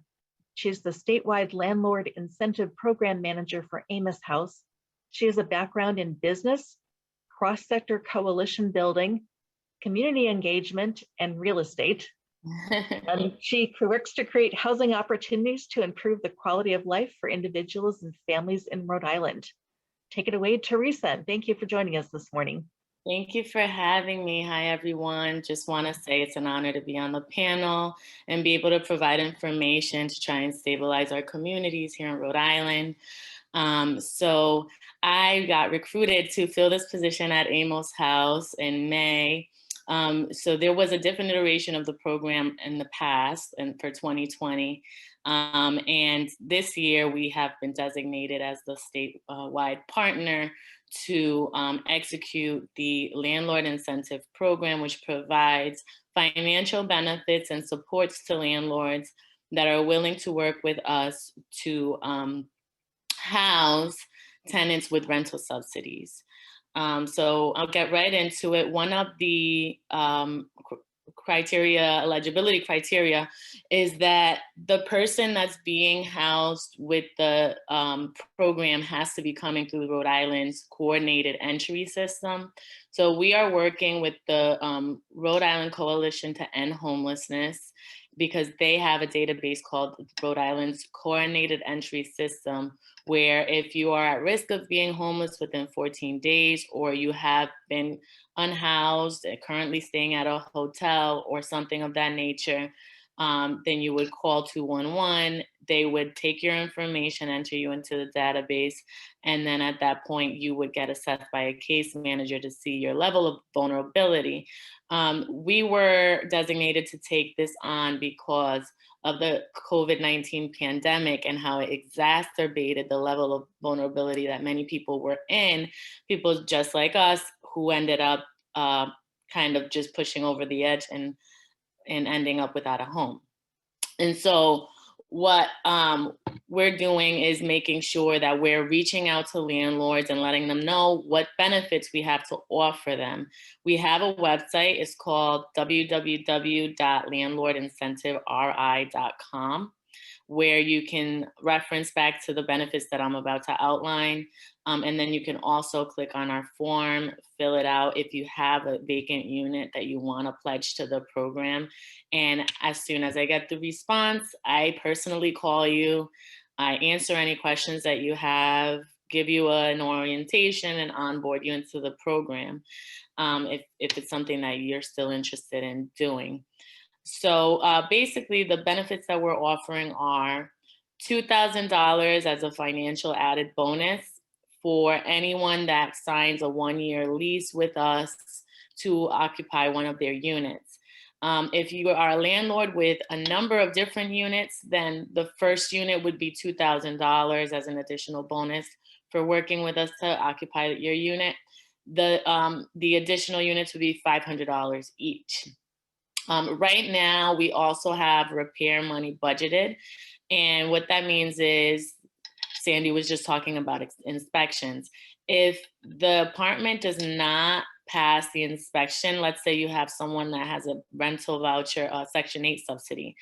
She's the statewide Landlord Incentive Program Manager for Amos House. She has a background in business, cross-sector coalition building, community engagement, and real estate. And she works to create housing opportunities to improve the quality of life for individuals and families in Rhode Island. Take it away, Teresa. Thank you for joining us this morning. Thank you for having me. Hi, everyone. Just want to say it's an honor to be on the panel and be able to provide information to try and stabilize our communities here in Rhode Island. So I got recruited to fill this position at Amos House in May. So there was a different iteration of the program in the past and for 2020. And this year we have been designated as the statewide partner to execute the Landlord Incentive Program, which provides financial benefits and supports to landlords that are willing to work with us to house tenants with rental subsidies. So I'll get right into it. One of the eligibility criteria, is that the person that's being housed with the program has to be coming through Rhode Island's coordinated entry system. So we are working with the Rhode Island Coalition to End Homelessness, because they have a database called Rhode Island's Coordinated Entry System, where if you are at risk of being homeless within 14 days, or you have been unhoused and currently staying at a hotel or something of that nature, then you would call 211. They would take your information, enter you into the database, and then at that point you would get assessed by a case manager to see your level of vulnerability. We were designated to take this on because of the COVID-19 pandemic and how it exacerbated the level of vulnerability that many people were in, people just like us who ended up kind of just pushing over the edge and ending up without a home. And so what we're doing is making sure that we're reaching out to landlords and letting them know what benefits we have to offer them. We have a website. It's called www.landlordincentiveri.com, where you can reference back to the benefits that I'm about to outline. And then you can also click on our form, fill it out if you have a vacant unit that you want to pledge to the program. And as soon as I get the response, I personally call you, I answer any questions that you have, give you an orientation and onboard you into the program, if it's something that you're still interested in doing. So basically the benefits that we're offering are $2,000 as a financial added bonus for anyone that signs a 1-year lease with us to occupy one of their units. If you are a landlord with a number of different units, then the first unit would be $2,000 as an additional bonus for working with us to occupy your unit. The additional units would be $500 each. Right now, we also have repair money budgeted. And what that means is, Sandy was just talking about inspections. If the apartment does not pass the inspection, let's say you have someone that has a rental voucher, Section 8 subsidy.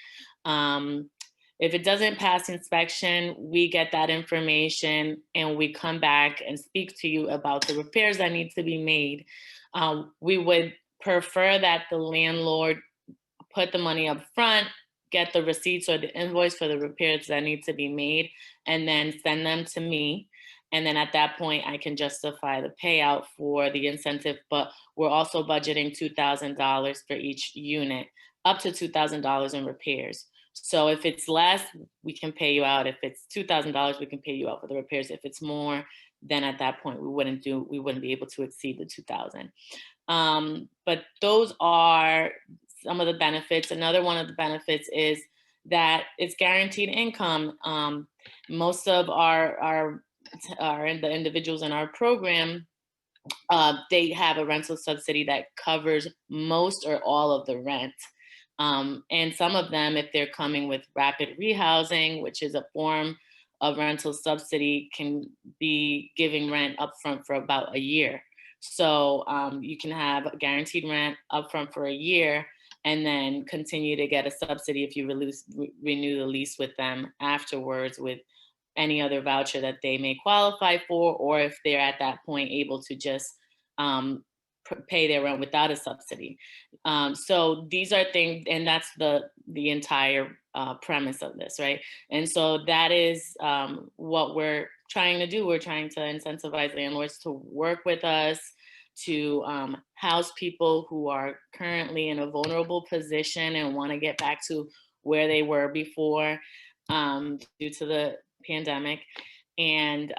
If it doesn't pass inspection, we get that information and we come back and speak to you about the repairs that need to be made. We would prefer that the landlord put the money up front, get the receipts or the invoice for the repairs that need to be made, and then send them to me. And then at that point, I can justify the payout for the incentive, but we're also budgeting $2,000 for each unit, up to $2,000 in repairs. So if it's less, we can pay you out. If it's $2,000, we can pay you out for the repairs. If it's more, then at that point, we wouldn't be able to exceed the $2,000. But those are some of the benefits. Another one of the benefits is that it's guaranteed income. Most of the individuals in our program, they have a rental subsidy that covers most or all of the rent. And some of them, if they're coming with rapid rehousing, which is a form of rental subsidy, can be giving rent upfront for about a year. So you can have a guaranteed rent upfront for a year and then continue to get a subsidy if you renew the lease with them afterwards with any other voucher that they may qualify for, or if they're at that point able to just pay their rent without a subsidy. So these are things, and that's the entire premise of this, right? And so that is what we're trying to do. We're trying to incentivize landlords to work with us, to house people who are currently in a vulnerable position and want to get back to where they were before due to the pandemic. And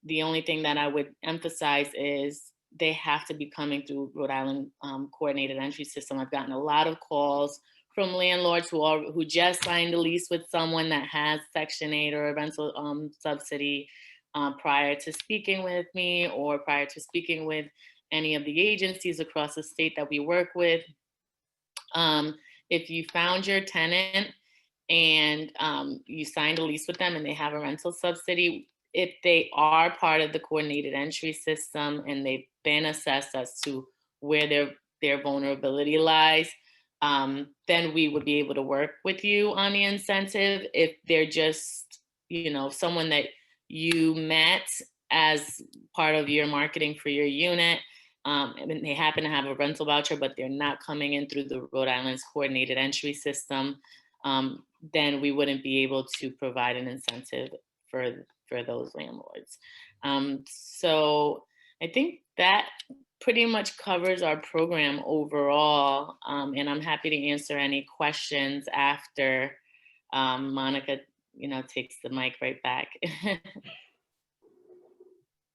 the only thing that I would emphasize is they have to be coming through Rhode Island coordinated entry system. I've gotten a lot of calls from landlords who just signed a lease with someone that has Section 8 or a rental subsidy prior to speaking with me or prior to speaking with any of the agencies across the state that we work with. If you found your tenant and you signed a lease with them and they have a rental subsidy, if they are part of the coordinated entry system and they've been assessed as to where their vulnerability lies, then we would be able to work with you on the incentive. If they're just, you know, someone that you met as part of your marketing for your unit, and they happen to have a rental voucher, but they're not coming in through the Rhode Island's coordinated entry system, then we wouldn't be able to provide an incentive for those landlords. So I think that pretty much covers our program overall. And I'm happy to answer any questions after Monica, you know, takes the mic right back.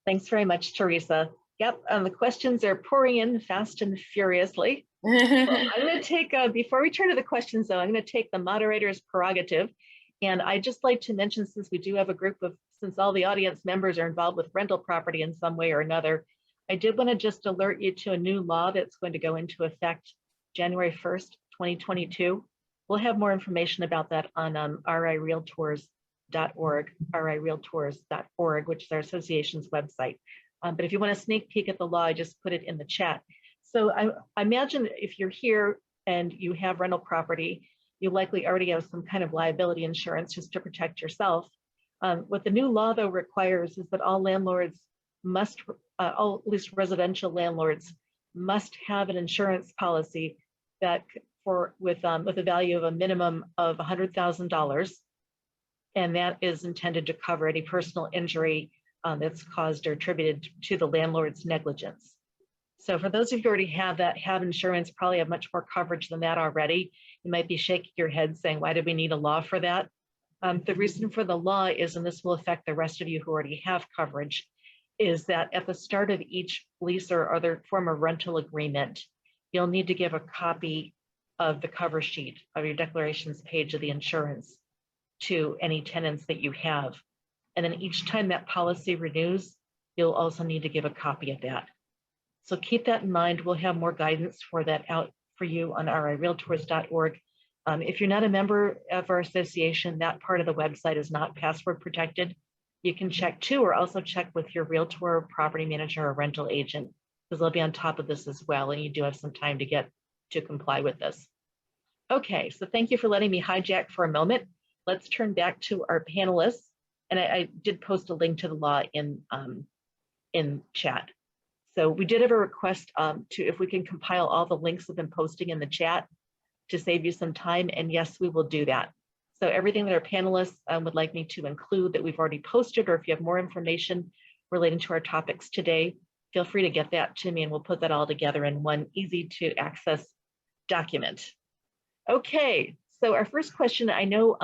Thanks very much, Teresa. Yep, the questions are pouring in fast and furiously. Well, I'm going to take, before we turn to the questions though, I'm going to take the moderator's prerogative. And I'd just like to mention, since we do have a group of, since all the audience members are involved with rental property in some way or another, I did want to just alert you to a new law that's going to go into effect January 1st, 2022. We'll have more information about that on rirealtors.org, rirealtors.org, which is our association's website. But if you want a sneak peek at the law, I just put it in the chat. So I imagine if you're here and you have rental property, you likely already have some kind of liability insurance just to protect yourself. What the new law though requires is that all landlords must, all at least residential landlords, must have an insurance policy that with a value of a minimum of $100,000, and that is intended to cover any personal injury that's caused or attributed to the landlord's negligence. So for those of you who already have that, have insurance, probably have much more coverage than that already. You might be shaking your head saying, why do we need a law for that? The reason for the law is, and this will affect the rest of you who already have coverage, is that at the start of each lease or other form of rental agreement, you'll need to give a copy of the cover sheet of your declarations page of the insurance to any tenants that you have. And then each time that policy renews, you'll also need to give a copy of that. So keep that in mind. We'll have more guidance for that out for you on rirealtors.org. If you're not a member of our association, that part of the website is not password protected. You can check too, or also check with your realtor, property manager, or rental agent, because they'll be on top of this as well. And you do have some time to get to comply with this. Okay, so thank you for letting me hijack for a moment. Let's turn back to our panelists. And I did post a link to the law in chat. So we did have a request to, if we can compile all the links we've been posting in the chat to save you some time. And yes, we will do that. So everything that our panelists would like me to include that we've already posted, or if you have more information relating to our topics today, feel free to get that to me and we'll put that all together in one easy to access document. Okay, so our first question, I know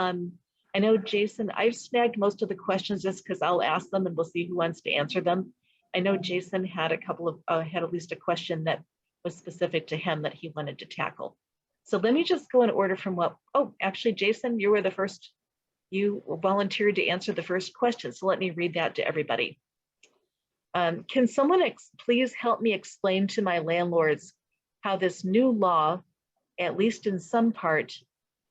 Jason, I've snagged most of the questions just because I'll ask them and we'll see who wants to answer them. I know Jason had a couple of, had at least a question that was specific to him that he wanted to tackle. So let me just go in order from what, oh, actually, Jason, you were the first, you volunteered to answer the first question. So let me read that to everybody. Can someone please help me explain to my landlords how this new law, at least in some part,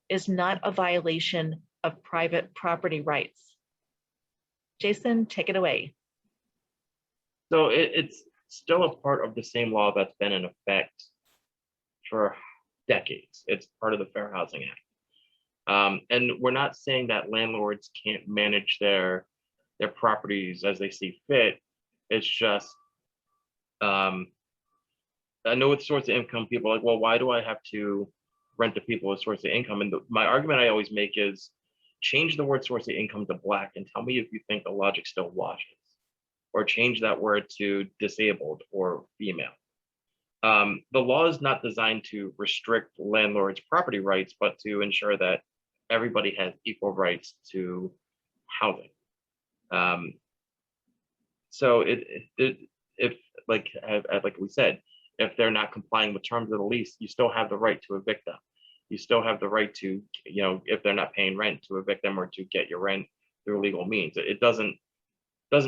is not a violation of private property rights? Jason, take it away. So it's still a part of the same law that's been in effect for decades. It's part of the Fair Housing Act. And we're not saying that landlords can't manage their properties as they see fit. It's just, I know with source of income, people are like, well, why do I have to rent to people with source of income? And my argument I always make is change the word source of income to Black and tell me if you think the logic still washes, or change that word to disabled or female. The law is not designed to restrict landlords' property rights, but to ensure that everybody has equal rights to housing. So if like we said, if they're not complying with terms of the lease, you still have the right to evict them. You still have the right to, you know, if they're not paying rent, to evict them or to get your rent through legal means. It doesn't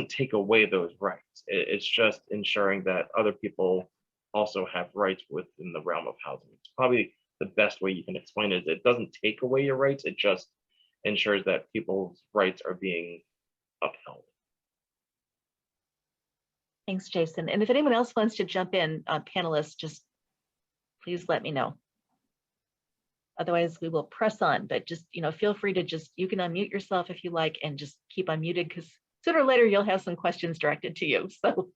take away those rights. It's just ensuring that other people also have rights within the realm of housing. It's probably the best way you can explain it. It doesn't take away your rights. It just ensures that people's rights are being upheld. Thanks, Jason. And if anyone else wants to jump in, panelists, just please let me know. Otherwise, we will press on, but just, feel free to you can unmute yourself if you like and just keep unmuted because sooner or later you'll have some questions directed to you. So,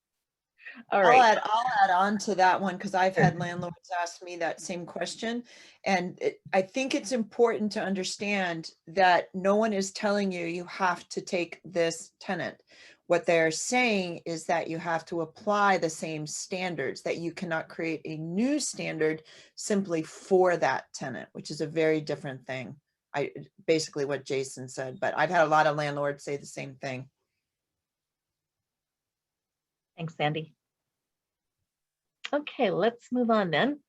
all right. I'll add on to that one because I've had landlords ask me that same question. And I think it's important to understand that no one is telling you you have to take this tenant. What they're saying is that you have to apply the same standards, that you cannot create a new standard simply for that tenant, which is a very different thing. Basically what Jason said, but I've had a lot of landlords say the same thing. Thanks, Sandy. Okay, let's move on then.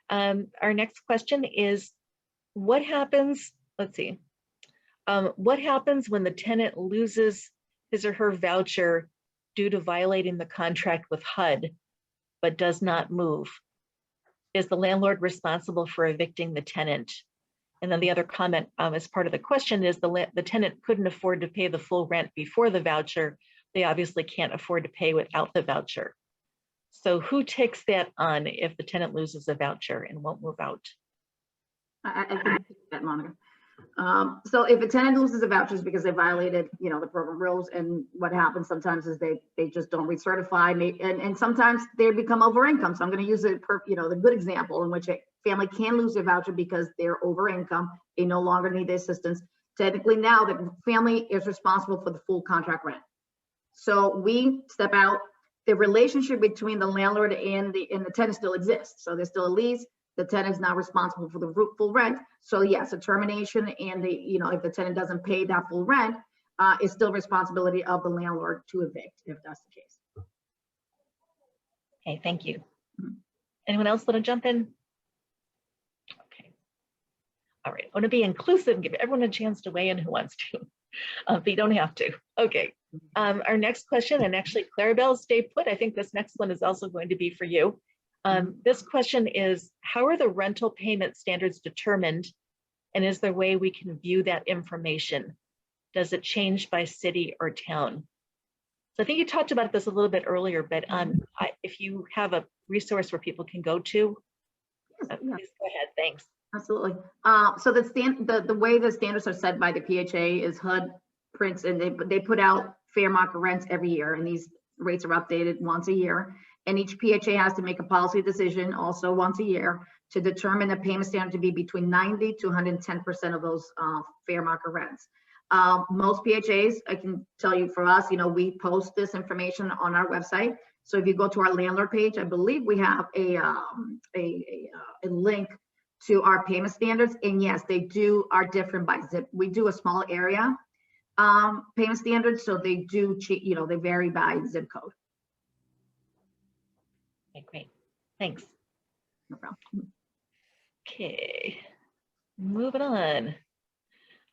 Our next question is, what happens, what happens when the tenant loses his or her voucher due to violating the contract with HUD, but does not move? Is the landlord responsible for evicting the tenant? And then the other comment as part of the question is the tenant couldn't afford to pay the full rent before the voucher. They obviously can't afford to pay without the voucher. So who takes that on if the tenant loses a voucher and won't move out? I can take that, Monica. So if a tenant loses a voucher is because they violated, the program rules, and what happens sometimes is they just don't recertify, and sometimes they become over income. So I'm going to use the good example in which a family can lose their voucher because they're over income. They no longer need the assistance. Technically now the family is responsible for the full contract rent. So we step out. The relationship between the landlord and the tenant still exists. So there's still a lease. The tenant is now responsible for the full rent. So yes, a termination and if the tenant doesn't pay that full rent, is still responsibility of the landlord to evict, if that's the case. Okay, thank you. Anyone else want to jump in? Okay. All right, I want to be inclusive and give everyone a chance to weigh in who wants to, but you don't have to. Okay. Our next question, and actually Clarabelle, stay put. I think this next one is also going to be for you. This question is, how are the rental payment standards determined? And is there a way we can view that information? Does it change by city or town? So I think you talked about this a little bit earlier, but if you have a resource where people can go to, please go ahead, thanks. Absolutely. So the way the standards are set by the PHA is HUD prints, and they put out fair market rents every year, and these rates are updated once a year. And each PHA has to make a policy decision also once a year to determine the payment standard to be between 90 to 110% of those fair market rents. Most PHAs, I can tell you for us, we post this information on our website. So if you go to our landlord page, I believe we have a link to our payment standards. And yes, they are different by zip. We do a small area payment standards, so they do, they vary by zip code. Okay, great. Thanks. No problem. Okay, moving on.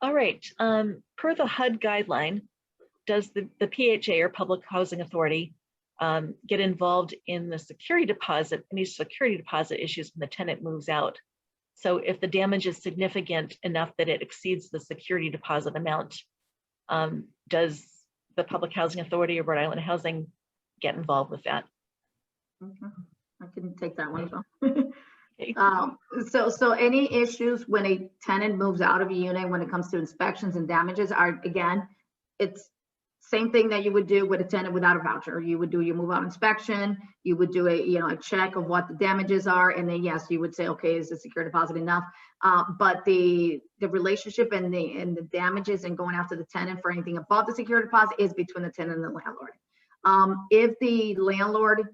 All right, per the HUD guideline, does the PHA or Public Housing Authority get involved in the security deposit, any security deposit issues when the tenant moves out? So if the damage is significant enough that it exceeds the security deposit amount, does the Public Housing Authority or Rhode Island Housing get involved with that? Okay. I can take that one as well. So any issues when a tenant moves out of a unit when it comes to inspections and damages are, again, it's same thing that you would do with a tenant without a voucher. You would do your move out inspection, you would do a check of what the damages are, and then yes, you would say, okay, is the security deposit enough? But the relationship and the damages and going after the tenant for anything above the security deposit is between the tenant and the landlord. If the landlord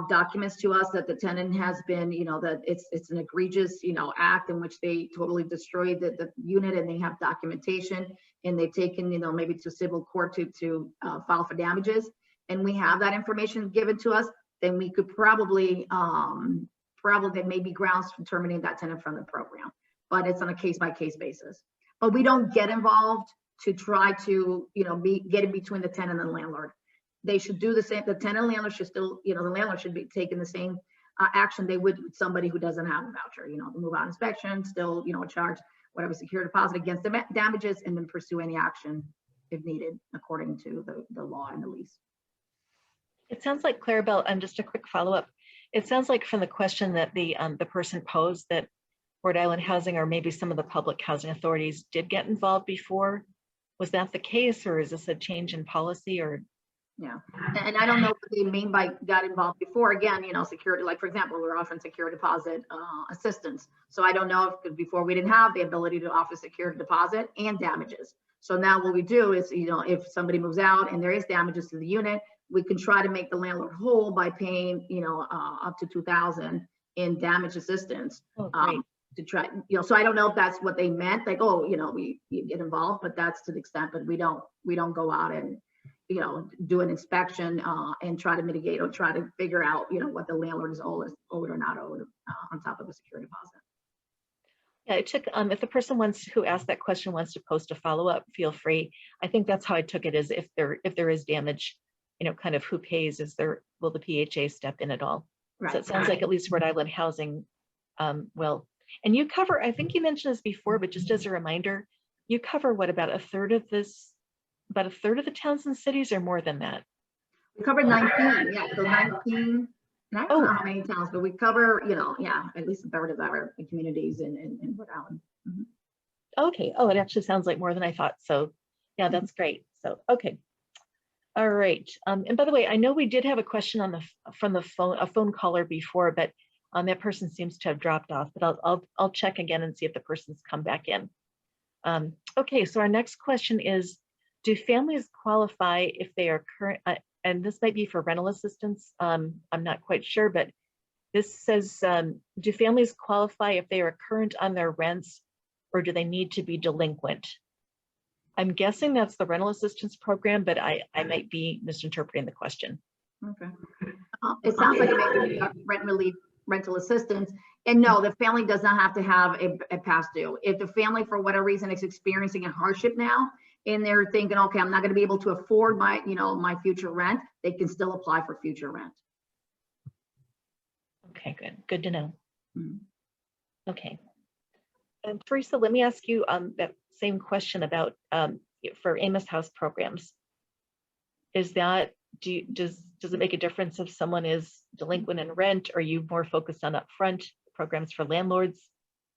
documents to us that the tenant has been, that it's an egregious, act in which they totally destroyed the unit, and they have documentation, and they've taken, maybe to civil court to file for damages, and we have that information given to us, then we could probably there may be grounds for terminating that tenant from the program, but it's on a case-by-case basis. But we don't get involved to try to, get in between the tenant and the landlord. They should do the same. The tenant and landlord should still, the landlord should be taking the same action they would with somebody who doesn't have a voucher. The move out inspection, still, charge whatever security deposit against the damages, and then pursue any action if needed according to the law and the lease. It sounds like, Clarabelle, just a quick follow-up. It sounds like from the question that the person posed that Rhode Island Housing or maybe some of the public housing authorities did get involved before. Was that the case, or is this a change in policy? Or Yeah, and I don't know what they mean by got involved before. Again, security, like for example, we're offering secure deposit assistance. So I don't know if before we didn't have the ability to offer secure deposit and damages. So now what we do is, if somebody moves out and there is damages to the unit, we can try to make the landlord whole by paying, up to $2,000 in damage assistance. To try, so I don't know if that's what they meant, like, oh, we get involved, but that's to the extent, but we don't go out and do an inspection and try to mitigate or try to figure out, what the landlord is owed or not owed on top of the security deposit. yeah, it took, if the person who asked that question wants to post a follow-up, feel free. I think that's how I took it, is if there is damage, kind of who pays, will the PHA step in at all? Right. So it sounds like at least Rhode Island Housing will. And you cover, I think you mentioned this before, but just as a reminder, you cover what, about a third of the towns and cities, or more than that? We covered 19, yeah, so 19, I don't know how many towns, but we cover, at least a third of our communities in Rhode Island. Mm-hmm. Okay, it actually sounds like more than I thought. So yeah, that's great. So, okay. All right. And by the way, I know we did have a question from the phone, a phone caller before, but that person seems to have dropped off, but I'll check again and see if the person's come back in. Okay, so our next question is, do families qualify if they are current, and this might be for rental assistance, I'm not quite sure, but this says, do families qualify if they are current on their rents, or do they need to be delinquent? I'm guessing that's the rental assistance program, but I might be misinterpreting the question. Okay. It sounds like it may be rent relief, rental assistance. And no, the family does not have to have a past due. If the family, for whatever reason, is experiencing a hardship now, and they're thinking, okay, I'm not going to be able to afford my, my future rent, they can still apply for future rent. Okay, good to know. Mm-hmm. Okay. And Teresa, let me ask you that same question about for Amos House programs. Is that, does it make a difference if someone is delinquent in rent? Or are you more focused on upfront programs for landlords?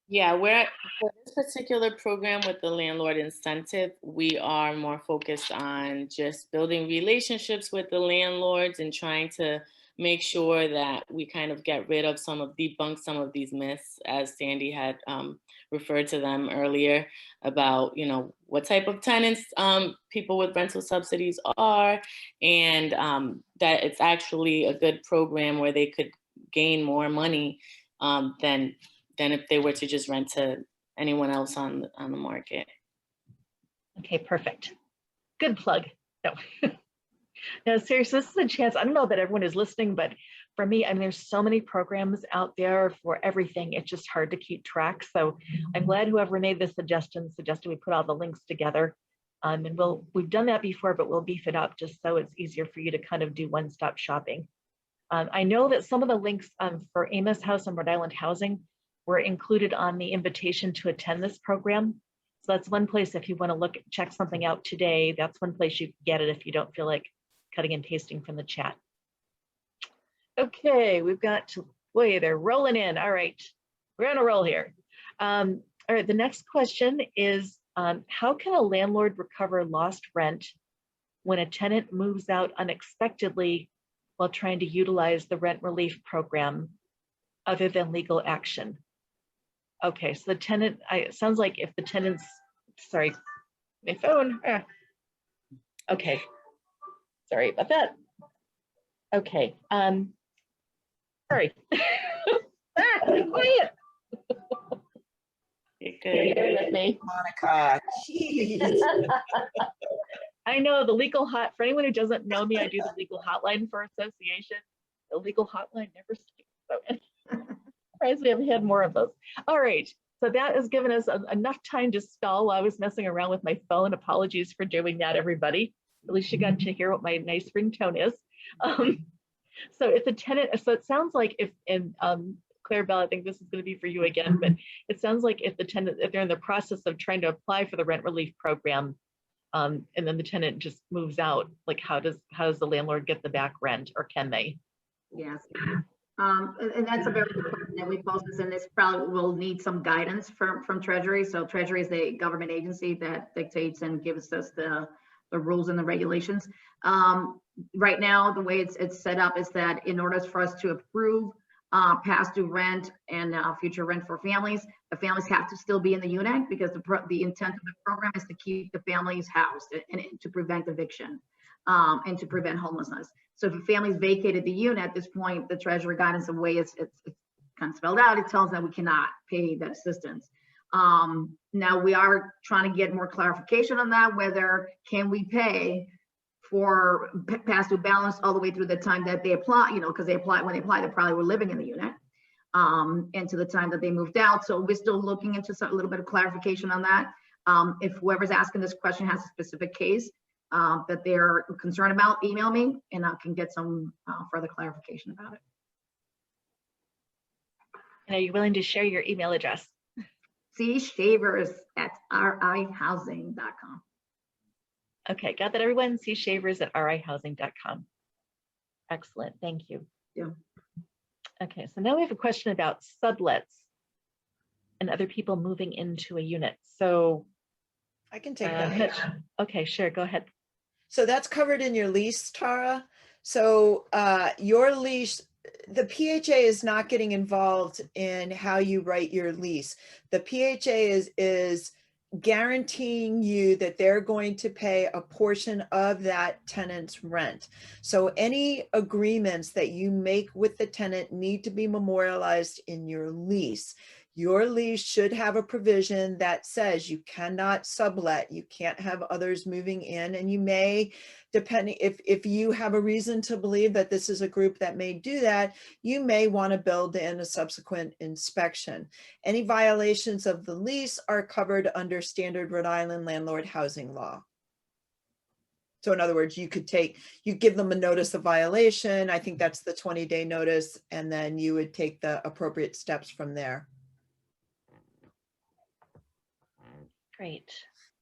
Yeah, for this particular program with the landlord incentive, we are more focused on just building relationships with the landlords and trying to make sure that we kind of debunk some of these myths, as Sandy had referred to them earlier, about, what type of tenants people with rental subsidies are, and that it's actually a good program where they could gain more money than if they were to just rent to anyone else on the market. Okay, perfect. Good plug. No. No, seriously, this is a chance. I don't know that everyone is listening, but for me, I mean, there's so many programs out there for everything. It's just hard to keep track. So I'm glad whoever made this suggested we put all the links together. And we've done that before, but we'll beef it up just so it's easier for you to kind of do one-stop shopping. I know that some of the links for Amos House and Rhode Island Housing were included on the invitation to attend this program. So that's one place, if you want to check something out today, that's one place you can get it if you don't feel like cutting and pasting from the chat. Okay, we've got boy, they're rolling in. All right, we're on a roll here. All right, the next question is, how can a landlord recover lost rent when a tenant moves out unexpectedly while trying to utilize the rent relief program other than legal action? Okay, so the tenant, it sounds like if the tenant's, sorry, my phone. Okay, sorry about that. Okay, sorry. Quiet. You're good. Monica, jeez. I know the legal for anyone who doesn't know me, I do the legal hotline for association. The legal hotline never sleeps. So surprised we haven't had more of those. All right, so that has given us enough time to stall while I was messing around with my phone. Apologies for doing that, everybody. At least you got to hear what my nice ringtone is. So if the tenant, so it sounds like Claire Bell, I think this is going to be for you again, but it sounds like if they're in the process of trying to apply for the rent relief program, and then the tenant just moves out, like how does the landlord get the back rent, or can they? Yes. And that's a very good question that we posed this, and this probably will need some guidance from Treasury. So Treasury is the government agency that dictates and gives us the rules and the regulations. Right now, the way it's set up is that in order for us to approve past due rent and future rent for families, the families have to still be in the unit, because the intent of the program is to keep the families housed and to prevent eviction and to prevent homelessness. So if a family's vacated the unit at this point, the Treasury guidance, the way it's kind of spelled out, it tells them we cannot pay that assistance. Now we are trying to get more clarification on that, whether can we pay for past due balance all the way through the time that they apply, because when they apply, they probably were living in the unit, and to the time that they moved out. So we're still looking into a little bit of clarification on that. If whoever's asking this question has a specific case that they're concerned about, email me and I can get some further clarification about it. And are you willing to share your email address? cshavers@rihousing.com. Okay, got that, everyone? cshavers@rihousing.com. Excellent, thank you. Yeah. Okay, so now we have a question about sublets and other people moving into a unit. So I can take that. okay, sure, go ahead. So that's covered in your lease, Tara. So your lease, the PHA is not getting involved in how you write your lease. The PHA is guaranteeing you that they're going to pay a portion of that tenant's rent. So any agreements that you make with the tenant need to be memorialized in your lease. Your lease should have a provision that says you cannot sublet, you can't have others moving in, and you may, depending if you have a reason to believe that this is a group that may do that, you may want to build in a subsequent inspection. Any violations of the lease are covered under standard Rhode Island landlord housing law. So in other words, you give them a notice of violation. I think that's the 20-day notice, and then you would take the appropriate steps from there. Great.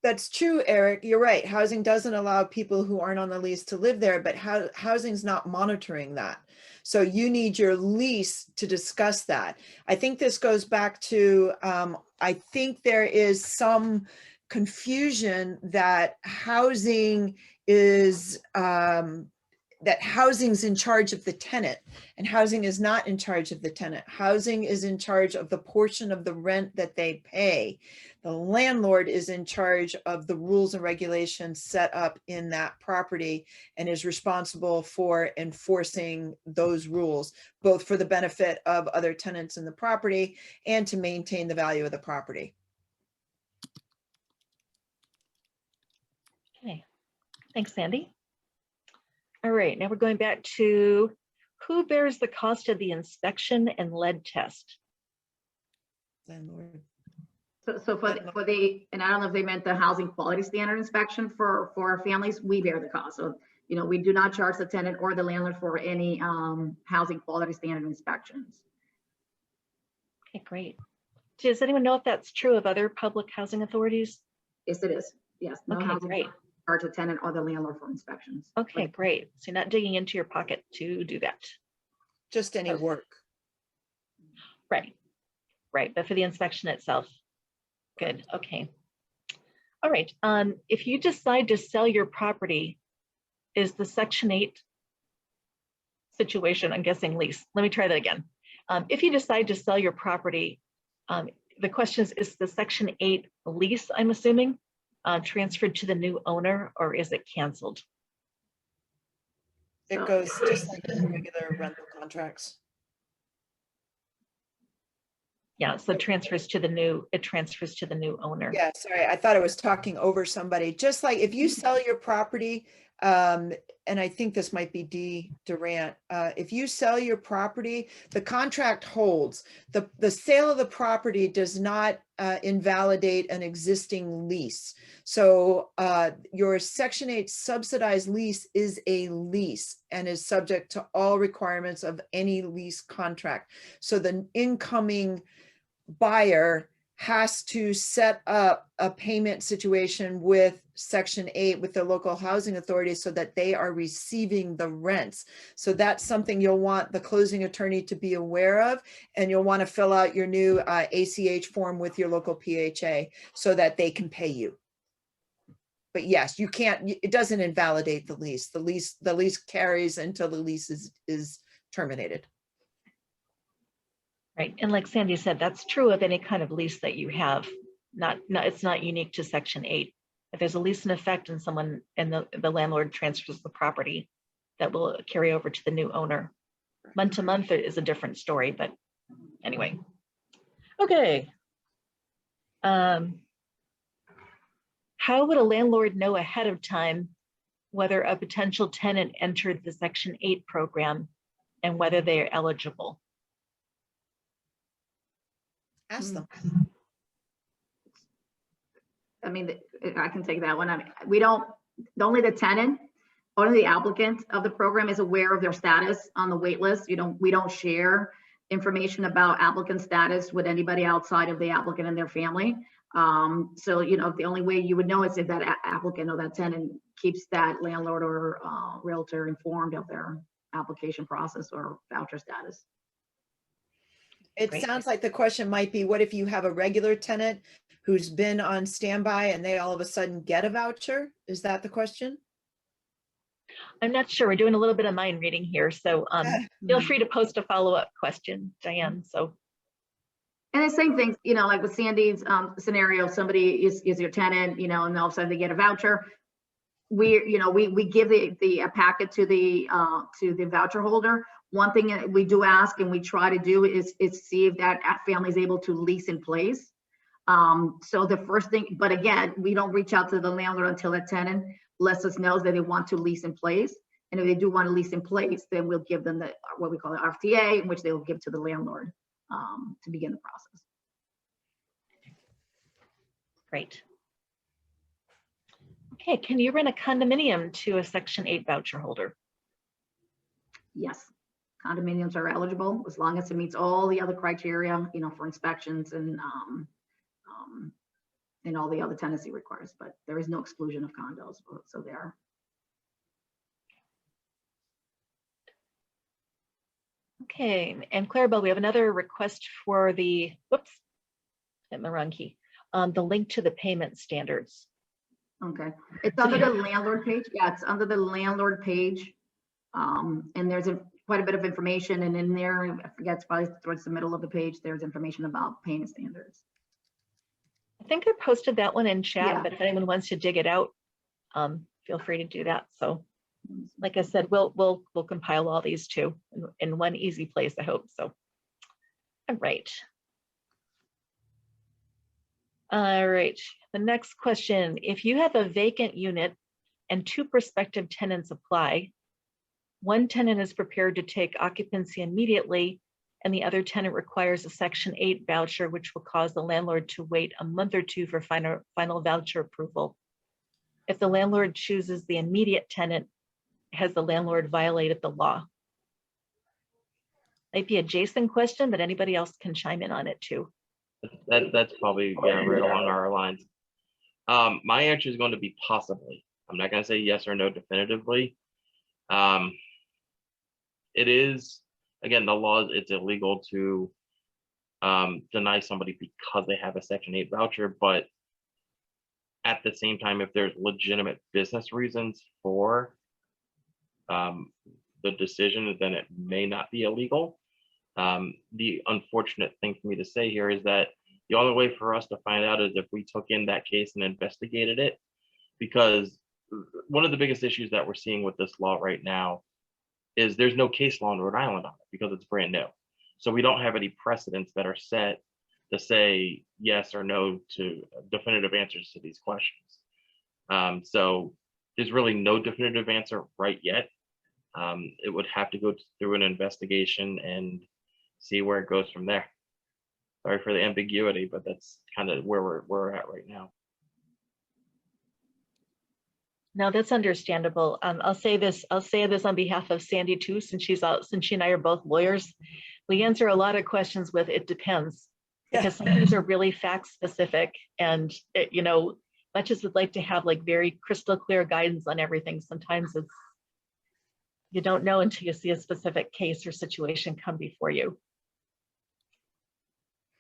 That's true, Eric. You're right. Housing doesn't allow people who aren't on the lease to live there, but housing's not monitoring that. So you need your lease to discuss that. I think this goes back to, I think there is some confusion that housing is, that housing's in charge of the tenant, and housing is not in charge of the tenant. Housing is in charge of the portion of the rent that they pay. The landlord is in charge of the rules and regulations set up in that property and is responsible for enforcing those rules, both for the benefit of other tenants in the property and to maintain the value of the property. Okay, thanks, Sandy. All right, now we're going back to who bears the cost of the inspection and lead test? Landlord. So for the, and I don't know if they meant the housing quality standard inspection for families, we bear the cost. So, we do not charge the tenant or the landlord for any housing quality standard inspections. Okay, great. Does anyone know if that's true of other public housing authorities? Yes, it is. Yes. No Okay, housing great. charge the tenant or the landlord for inspections. Okay, great. So you're not digging into your pocket to do that. Just any work. Right, right. But for the inspection itself. Good, okay. All right, if you decide to sell your property, is the Section 8 situation, I'm guessing lease. Let me try that again. If you decide to sell your property, the question is the Section 8 lease, I'm assuming, transferred to the new owner, or is it canceled? It goes just like the regular rental contracts. Yeah, so it transfers to the new owner. Yeah, sorry, I thought I was talking over somebody. Just like if you sell your property, and I think this might be Dee Durant, if you sell your property, the contract holds. The sale of the property does not invalidate an existing lease. So your Section 8 subsidized lease is a lease and is subject to all requirements of any lease contract. So the incoming buyer has to set up a payment situation with Section 8 with the local housing authority so that they are receiving the rents. So that's something you'll want the closing attorney to be aware of, and you'll want to fill out your new ACH form with your local PHA so that they can pay you. But yes, you can't, it doesn't invalidate the lease. The lease carries until the lease is terminated. Right, and like Sandy said, that's true of any kind of lease that you have. It's not unique to Section 8. If there's a lease in effect and the landlord transfers the property, that will carry over to the new owner. Month to month is a different story, but anyway. Okay. How would a landlord know ahead of time whether a potential tenant entered the Section 8 program and whether they are eligible? Ask them. I mean, I can take that one. I mean, we don't, only the tenant, only the applicant of the program is aware of their status on the wait list. We don't share information about applicant status with anybody outside of the applicant and their family. So, the only way you would know is if that applicant or that tenant keeps that landlord or realtor informed of their application process or voucher status. It Great. sounds like the question might be, what if you have a regular tenant who's been on standby and they all of a sudden get a voucher? Is that the question? I'm not sure. We're doing a little bit of mind reading here. So feel free to post a follow-up question, Diane. So. And the same thing, like with Sandy's scenario, somebody is your tenant, and all of a sudden they get a voucher. We give a packet to the voucher holder. One thing that we do ask and we try to do is see if that family is able to lease in place. So the first thing, but again, we don't reach out to the landlord until that tenant lets us know that they want to lease in place. And if they do want to lease in place, then we'll give them what we call the RFTA, in which they will give to the landlord to begin the process. Great. Okay, can you rent a condominium to a Section 8 voucher holder? Yes, condominiums are eligible as long as it meets all the other criteria, for inspections and all the other tenancy requirements, but there is no exclusion of condos, so there. Okay, and Clarabelle, we have another request for the, whoops, hit the wrong key, the link to the payment standards. Okay, it's under the landlord page. Yeah, it's under the landlord page. And there's quite a bit of information, and in there, I forget, it's probably towards the middle of the page, there's information about payment standards. I think I posted that one in chat, Yeah. but if anyone wants to dig it out, feel free to do that. So like I said, we'll compile all these too in one easy place, I hope. So, all right. All right, the next question. If you have a vacant unit and 2 prospective tenants apply, one tenant is prepared to take occupancy immediately, and the other tenant requires a Section 8 voucher, which will cause the landlord to wait a month or 2 for final voucher approval. If the landlord chooses the immediate tenant, has the landlord violated the law? Might be a Jason question, but anybody else can chime in on it too. That's probably right along our lines. My answer is going to be possibly. I'm not going to say yes or no definitively. It is, again, the law, it's illegal to deny somebody because they have a Section 8 voucher, but at the same time, if there's legitimate business reasons for the decision, then it may not be illegal. The unfortunate thing for me to say here is that the only way for us to find out is if we took in that case and investigated it, because one of the biggest issues that we're seeing with this law right now is there's no case law in Rhode Island on it because it's brand new. So we don't have any precedents that are set to say yes or no to definitive answers to these questions. So there's really no definitive answer right yet. It would have to go through an investigation and see where it goes from there. Sorry for the ambiguity, but that's kind of where we're at right now. No, that's understandable. I'll say this on behalf of Sandy too, since she and I are both lawyers. We answer a lot of questions with "it depends." because some things are really fact specific, and much as we'd like to have like very crystal clear guidance on everything, sometimes you don't know until you see a specific case or situation come before you.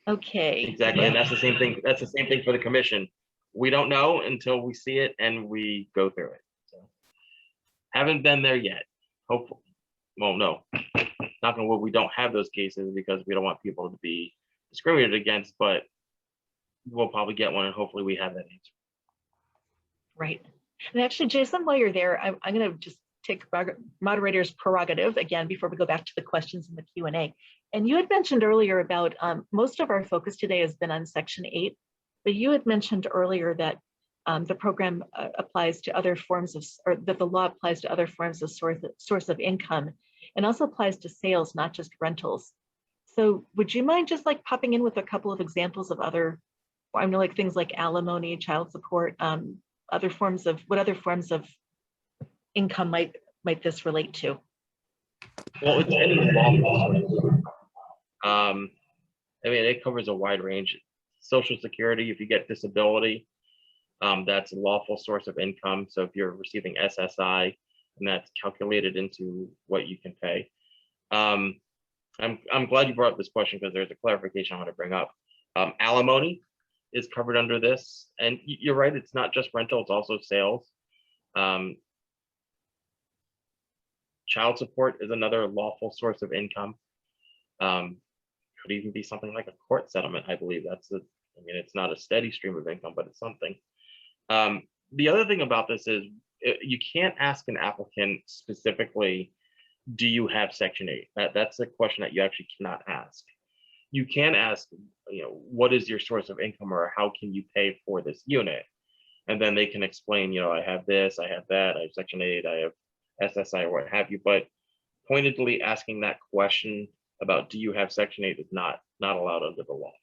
Okay. Exactly, and that's the same thing. That's the same thing for the commission. We don't know until we see it and we go through it. So, haven't been there yet. Hopefully, well, no, knock on wood, we don't have those cases because we don't want people to be discriminated against. But we'll probably get one, and hopefully, we have that answer. Right. And actually, Jason, while you're there, I'm going to just take moderator's prerogative again before we go back to the questions in the Q&A. And you had mentioned earlier about most of our focus today has been on Section 8, but you had mentioned earlier that the program applies to other forms of, or that the law applies to other forms of source of income, and also applies to sales, not just rentals. So would you mind just like popping in with a couple of examples of other, I mean, like things like alimony, child support, other forms of, what other forms of income might this relate to? Well, it's any lawful. I mean, it covers a wide range. Social Security, if you get disability, that's a lawful source of income. So if you're receiving SSI, and that's calculated into what you can pay. I'm glad you brought up this question because there's a clarification I want to bring up. Alimony is covered under this, and you're right, it's not just rental, it's also sales. Child support is another lawful source of income. Could even be something like a court settlement, I believe. I mean, it's not a steady stream of income, but it's something. The other thing about this is you can't ask an applicant specifically, do you have Section 8? That's a question that you actually cannot ask. You can ask, what is your source of income, or how can you pay for this unit? And then they can explain, I have this, I have that, I have Section 8, I have SSI, or what have you. But pointedly asking that question about do you have Section 8 is not allowed under the law.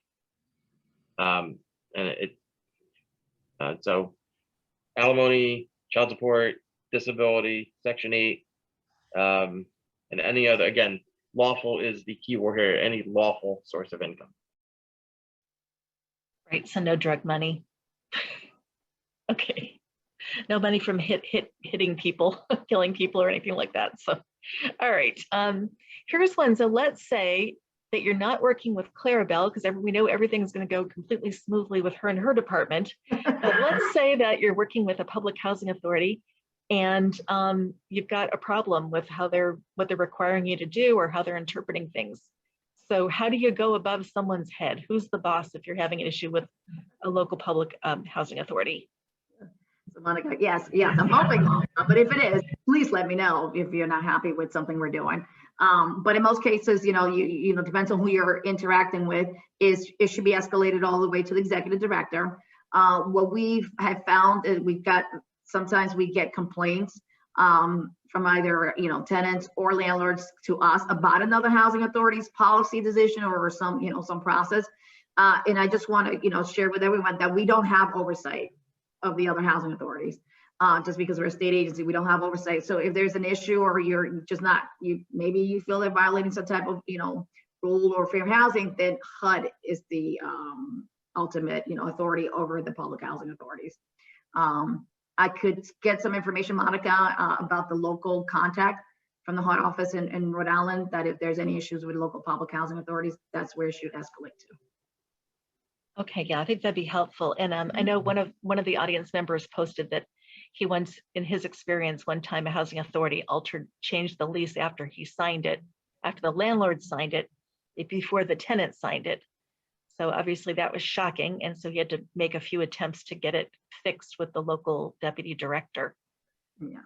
So alimony, child support, disability, Section 8, and any other, again, lawful is the key word here, any lawful source of income. Right, so no drug money. Okay, no money from hitting people, killing people, or anything like that. So, all right, here's one. So let's say that you're not working with Clarabelle, because we know everything's going to go completely smoothly with her and her department. But let's say that you're working with a public housing authority, and you've got a problem with what they're requiring you to do, or how they're interpreting things. So how do you go above someone's head? Who's the boss if you're having an issue with a local public housing authority? So Monica, yes, I'm hoping, but if it is, please let me know if you're not happy with something we're doing. But in most cases, depends on who you're interacting with, it should be escalated all the way to the executive director. What we have found is sometimes we get complaints from either tenants or landlords to us about another housing authority's policy decision or some process. And I just want to share with everyone that we don't have oversight of the other housing authorities. Just because we're a state agency, we don't have oversight. So if there's an issue, or you're just not, maybe you feel they're violating some type of rule or fair housing, then HUD is the ultimate authority over the public housing authorities. I could get some information, Monica, about the local contact from the HUD office in Rhode Island, that if there's any issues with local public housing authorities, that's where it should escalate to. Okay, yeah, I think that'd be helpful. And I know one of the audience members posted that he once, in his experience, one time a housing authority changed the lease after he signed it, after the landlord signed it, before the tenant signed it. So obviously that was shocking. And so he had to make a few attempts to get it fixed with the local deputy director. Yeah.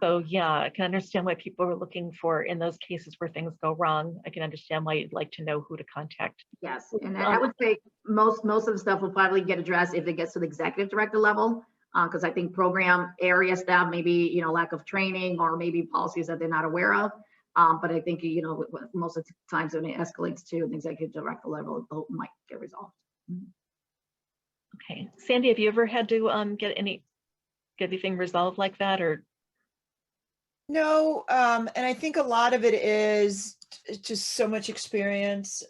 So yeah, I can understand why people are looking for, in those cases where things go wrong, I can understand why you'd like to know who to contact. Yes, and I would say most of the stuff will probably get addressed if it gets to the executive director level, because I think program area staff, maybe lack of training, or maybe policies that they're not aware of. But I think most of the times when it escalates to an executive director level, it might get resolved. Okay, Sandy, have you ever had to get anything resolved like that, or? No, and I think a lot of it is just so much experience.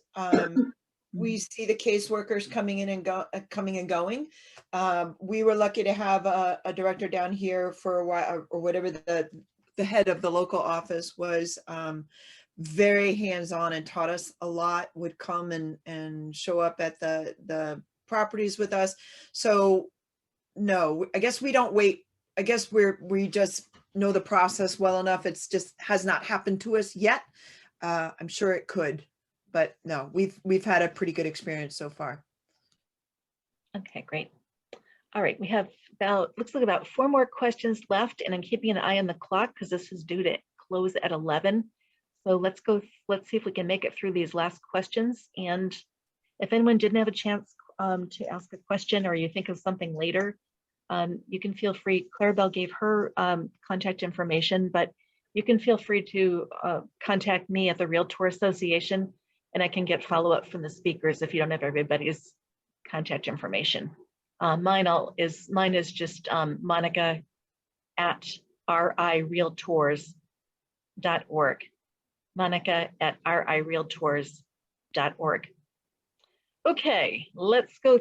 we see the caseworkers coming in and coming and going. We were lucky to have a director down here for a while, or whatever the head of the local office was, very hands-on and taught us a lot, would come and show up at the properties with us. So no, I guess we don't wait. I guess we just know the process well enough. It's just has not happened to us yet. I'm sure it could, but no, we've had a pretty good experience so far. Okay, great. All right, we have looks like about 4 more questions left, and I'm keeping an eye on the clock because this is due to close at 11. So let's see if we can make it through these last questions. And if anyone didn't have a chance to ask a question, or you think of something later, you can feel free. Clarabelle gave her contact information, but you can feel free to contact me at the Realtor Association, and I can get follow-up from the speakers if you don't have everybody's contact information. Mine is just Monica at rirealtors.org. Monica at rirealtors.org. Okay, let's see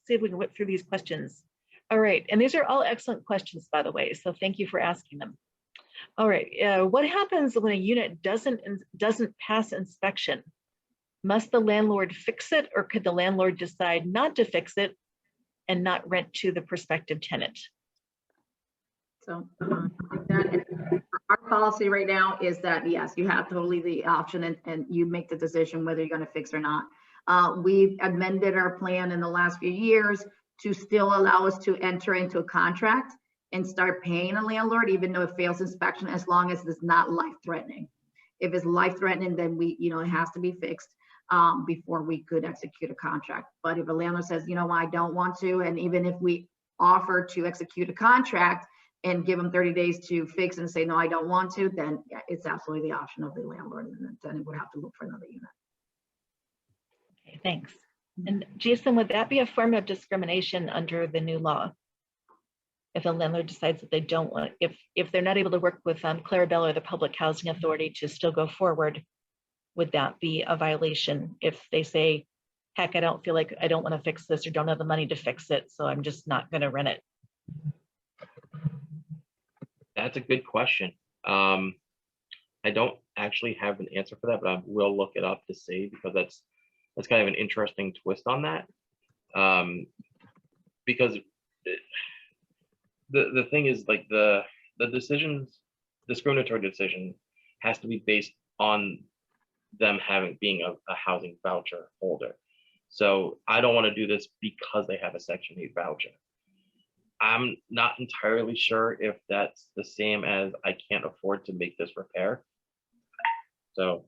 if we can whip through these questions. All right, and these are all excellent questions, by the way, so thank you for asking them. All right, what happens when a unit doesn't pass inspection? Must the landlord fix it, or could the landlord decide not to fix it and not rent to the prospective tenant? So our policy right now is that, yes, you have totally the option and you make the decision whether you're going to fix or not. We've amended our plan in the last few years to still allow us to enter into a contract and start paying a landlord, even though it fails inspection, as long as it's not life-threatening. If it's life-threatening, then it has to be fixed before we could execute a contract. But if a landlord says, I don't want to, and even if we offer to execute a contract and give them 30 days to fix and say, no, I don't want to, then it's absolutely the option of the landlord, and then it would have to look for another unit. Okay, thanks. And Jason, would that be a form of discrimination under the new law? If a landlord decides that they don't want, if they're not able to work with Clarabelle or the Public Housing Authority to still go forward, would that be a violation if they say, heck, I don't want to fix this or don't have the money to fix it, so I'm just not going to rent it? That's a good question. I don't actually have an answer for that, but I will look it up to see, because that's kind of an interesting twist on that. Because the thing is, like, the discriminatory decision has to be based on them being a housing voucher holder. So I don't want to do this because they have a Section 8 voucher. I'm not entirely sure if that's the same as I can't afford to make this repair. So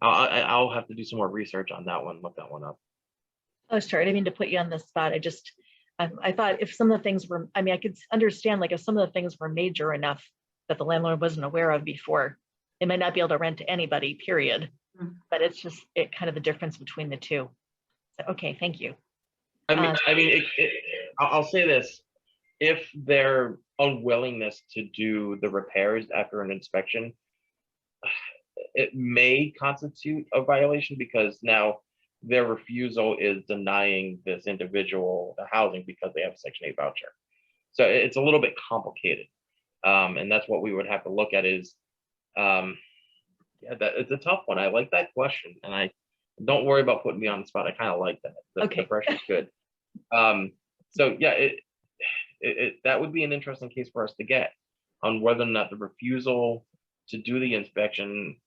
I'll have to do some more research on that one, look that one up. Oh, sorry, I didn't mean to put you on the spot. I thought if some of the things were, I could understand, like, if some of the things were major enough that the landlord wasn't aware of before, they might not be able to rent to anybody, period. But it's just kind of the difference between the two. So, okay, thank you. I'll say this: if their unwillingness to do the repairs after an inspection, it may constitute a violation, because now their refusal is denying this individual the housing because they have a Section 8 voucher. So it's a little bit complicated. And that's what we would have to look at is, it's a tough one. I like that question, and don't worry about putting me on the spot. I kind of like that. The pressure's good. So yeah, that would be an interesting case for us to get on whether or not the refusal to do the inspection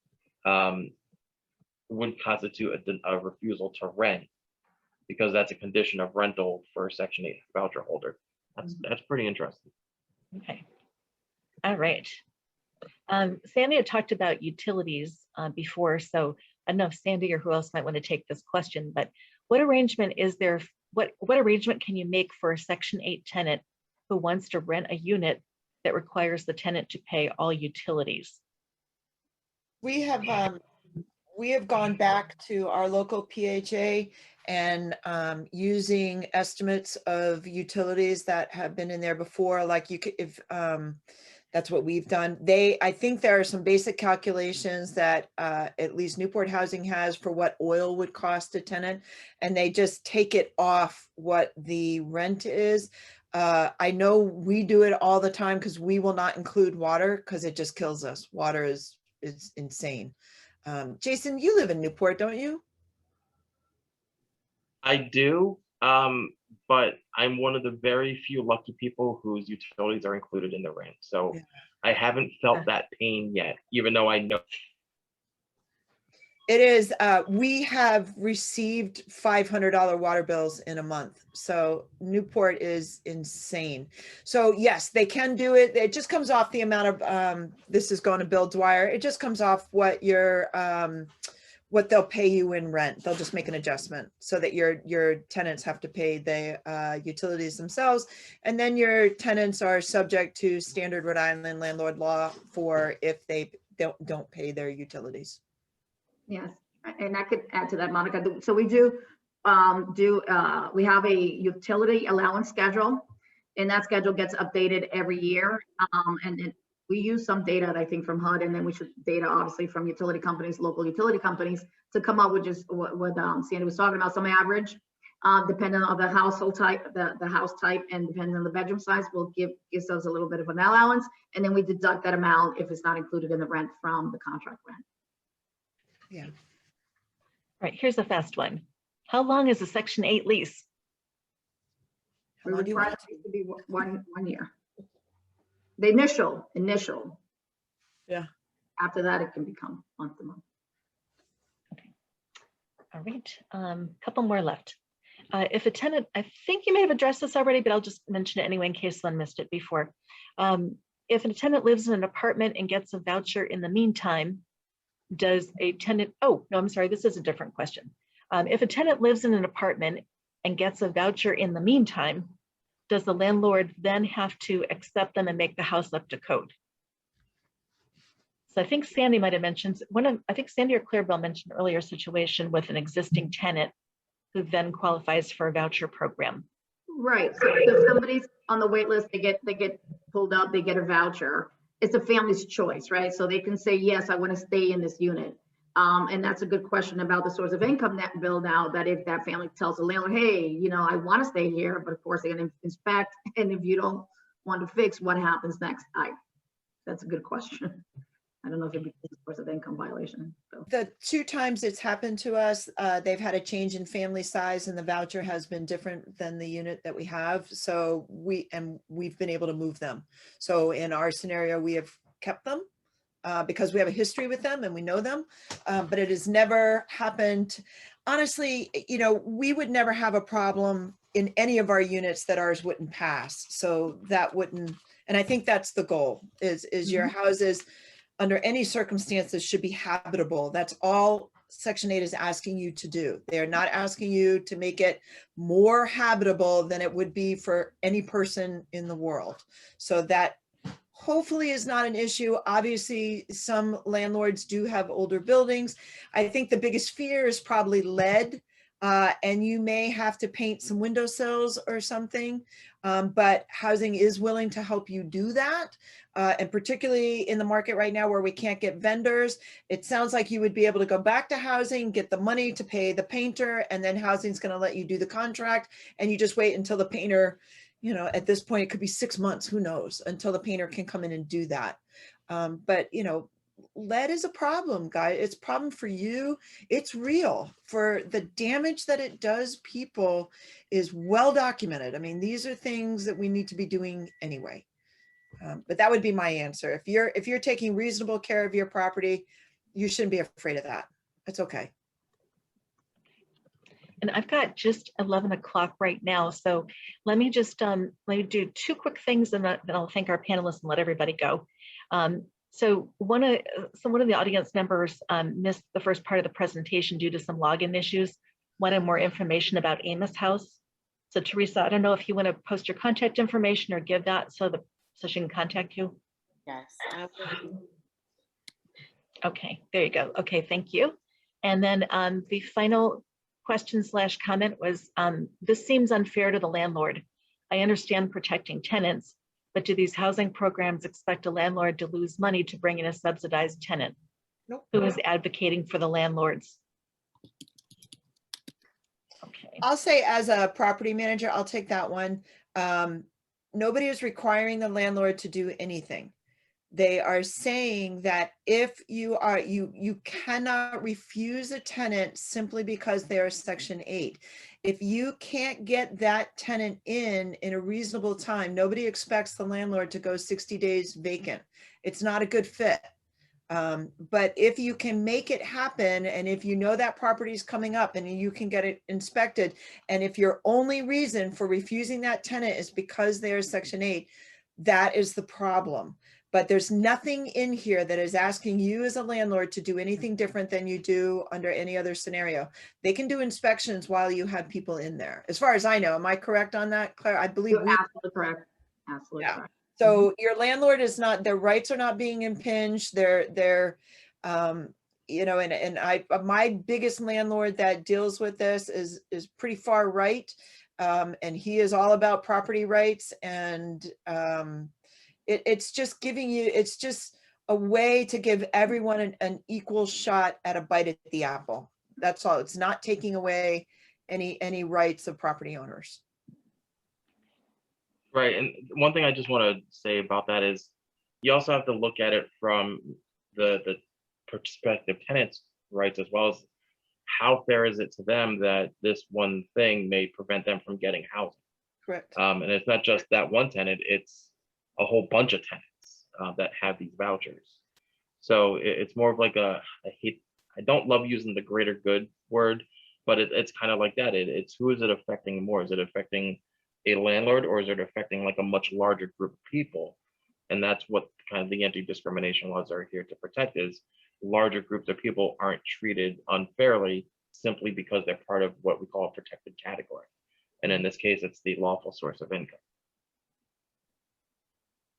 would constitute a refusal to rent, because that's a condition of rental for a Section 8 voucher holder. That's pretty interesting. Okay. All right. Sandy had talked about utilities before, so I don't know if Sandy or who else might want to take this question, but what arrangement is there? What arrangement can you make for a Section 8 tenant who wants to rent a unit that requires the tenant to pay all utilities? We have gone back to our local PHA and using estimates of utilities that have been in there before. Like, you could, if That's what we've done. I think there are some basic calculations that at least Newport Housing has for what oil would cost a tenant, and they just take it off what the rent is. I know we do it all the time because we will not include water because it just kills us. Water is insane. Jason, you live in Newport, don't you? I do, but I'm one of the very few lucky people whose utilities are included in the rent. So Yeah. I haven't felt that pain yet, even though I know. It is, we have received $500 water bills in a month. So Newport is insane. So yes, they can do it. It just comes off the amount of, this is going to Bill Dwyer. It just comes off what what they'll pay you in rent. They'll just make an adjustment so that your tenants have to pay the utilities themselves. And then your tenants are subject to standard Rhode Island landlord law for if they don't pay their utilities. Yes, and I could add to that, Monica. So we we have a utility allowance schedule, and that schedule gets updated every year. And we use some data, I think, from HUD, and then we should data obviously from utility companies, local utility companies, to come up with just what Sandy was talking about, some average, depending on the household type, the house type, and depending on the bedroom size, will gives us a little bit of an allowance, and then we deduct that amount if it's not included in the rent from the contract rent. Yeah. All right, here's a fast one. How long is a Section 8 lease? How We long would do you try want? it to be one year. The initial. Yeah. After that, it can become month to month. All right, couple more left. If a tenant, I think you may have addressed this already, but I'll just mention it anyway in case someone missed it before. If a tenant lives in an apartment and gets a voucher in the meantime, does a tenant, oh, no, I'm sorry, this is a different question. If a tenant lives in an apartment and gets a voucher in the meantime, does the landlord then have to accept them and make the house up to code? So I think Sandy might have mentioned I think Sandy or Clarabelle mentioned earlier situation with an existing tenant who then qualifies for a voucher program. Right. So if somebody's on the wait list, they get pulled up, they get a voucher. It's a family's choice, right? So they can say, yes, I want to stay in this unit. And that's a good question about the source of income net bill now, that if that family tells the landlord, hey, I want to stay here, but of course they're going to inspect. And if you don't want to fix, what happens next? That's a good question. I don't know if it becomes a source of income violation. So. The 2 times it's happened to us, they've had a change in family size and the voucher has been different than the unit that we have. So we've been able to move them. So in our scenario, we have kept them because we have a history with them and we know them, but it has never happened. Honestly, we would never have a problem in any of our units that ours wouldn't pass. So that wouldn't, and I think that's the goal is your houses under any circumstances should be habitable. That's all Section 8 is asking you to do. They're not asking you to make it more habitable than it would be for any person in the world. So that hopefully is not an issue. Obviously, some landlords do have older buildings. I think the biggest fear is probably lead, and you may have to paint some windowsills or something, but housing is willing to help you do that. And particularly in the market right now where we can't get vendors, it sounds like you would be able to go back to housing, get the money to pay the painter, and then housing's going to let you do the contract. And you just wait until the painter, at this point, it could be 6 months, who knows, until the painter can come in and do that. But, lead is a problem, guys. It's a problem for you. It's real. For the damage that it does people is well documented. I mean, these are things that we need to be doing anyway. But that would be my answer. If you're taking reasonable care of your property, you shouldn't be afraid of that. It's okay. And I've got just 11 o'clock right now. So let me just let me do 2 quick things and then I'll thank our panelists and let everybody go. So one of the audience members missed the first part of the presentation due to some login issues, wanted more information about Amos House. So Teresa, I don't know if you want to post your contact information or give that so she can contact you. Yes. Okay, there you go. Okay, thank you. And then the final question/comment was, this seems unfair to the landlord. I understand protecting tenants, but do these housing programs expect a landlord to lose money to bring in a subsidized tenant? Nope. Who is advocating for the landlords? Okay, I'll say as a property manager, I'll take that one. Nobody is requiring the landlord to do anything. They are saying that if you are, you cannot refuse a tenant simply because they are Section 8. If you can't get that tenant in a reasonable time, nobody expects the landlord to go 60 days vacant. It's not a good fit. But if you can make it happen, and if you know that property is coming up and you can get it inspected, and if your only reason for refusing that tenant is because they are Section 8, that is the problem. But there's nothing in here that is asking you as a landlord to do anything different than you do under any other scenario. They can do inspections while you have people in there. As far as I know, am I correct on that, Claire? I believe You're we. absolutely correct. Absolutely Yeah. correct. So your landlord is not, their rights are not being impinged. They're, you know, and my biggest landlord that deals with this is pretty far right. And he is all about property rights, and it's just giving you, it's just a way to give everyone an equal shot at a bite at the apple. That's all. It's not taking away any rights of property owners. Right, and one thing I just want to say about that is you also have to look at it from the prospective tenants' rights, as well as how fair is it to them that this one thing may prevent them from getting housing. Correct. And it's not just that one tenant, it's a whole bunch of tenants that have these vouchers. So it's more of like I don't love using the greater good word, but it's kind of like that. It's who is it affecting more? Is it affecting a landlord, or is it affecting like a much larger group of people? And that's what kind of the anti-discrimination laws are here to protect, is larger groups of people aren't treated unfairly simply because they're part of what we call a protected category. And in this case, it's the lawful source of income.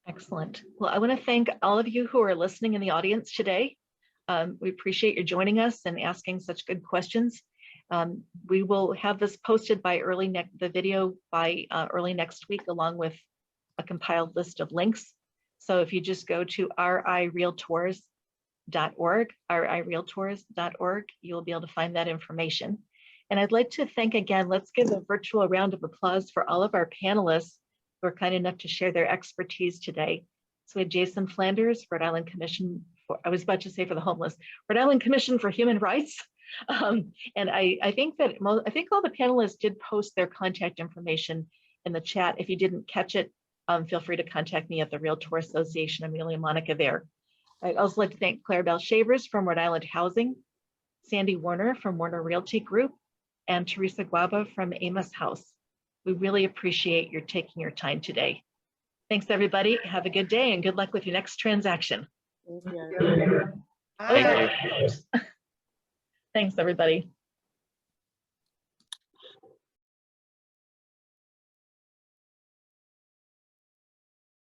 excellent. Well, I want to thank all of you who are listening in the audience today. We appreciate you joining us and asking such good questions. We will have this posted by the video by early next week, along with a compiled list of links. So if you just go to rirealtors.org, you'll be able to find that information. And I'd like to thank again, let's give a virtual round of applause for all of our panelists who are kind enough to share their expertise today. So we had Jason Flanders, Rhode Island Commission for, I was about to say for the homeless, Rhode Island Commission for Human Rights. And I think all the panelists did post their contact information in the chat. If you didn't catch it, feel free to contact me at the Realtor Association. Amelia Monica there. I'd also like to thank Claire Bell Shavers from Rhode Island Housing, Sandy Warner from Warner Realty Group, and Teresa Guava from Amos House. We really appreciate your taking your time today. Thanks, everybody. Have a good day and good luck with your next transaction. Thank you. Thank you. Thanks, everybody.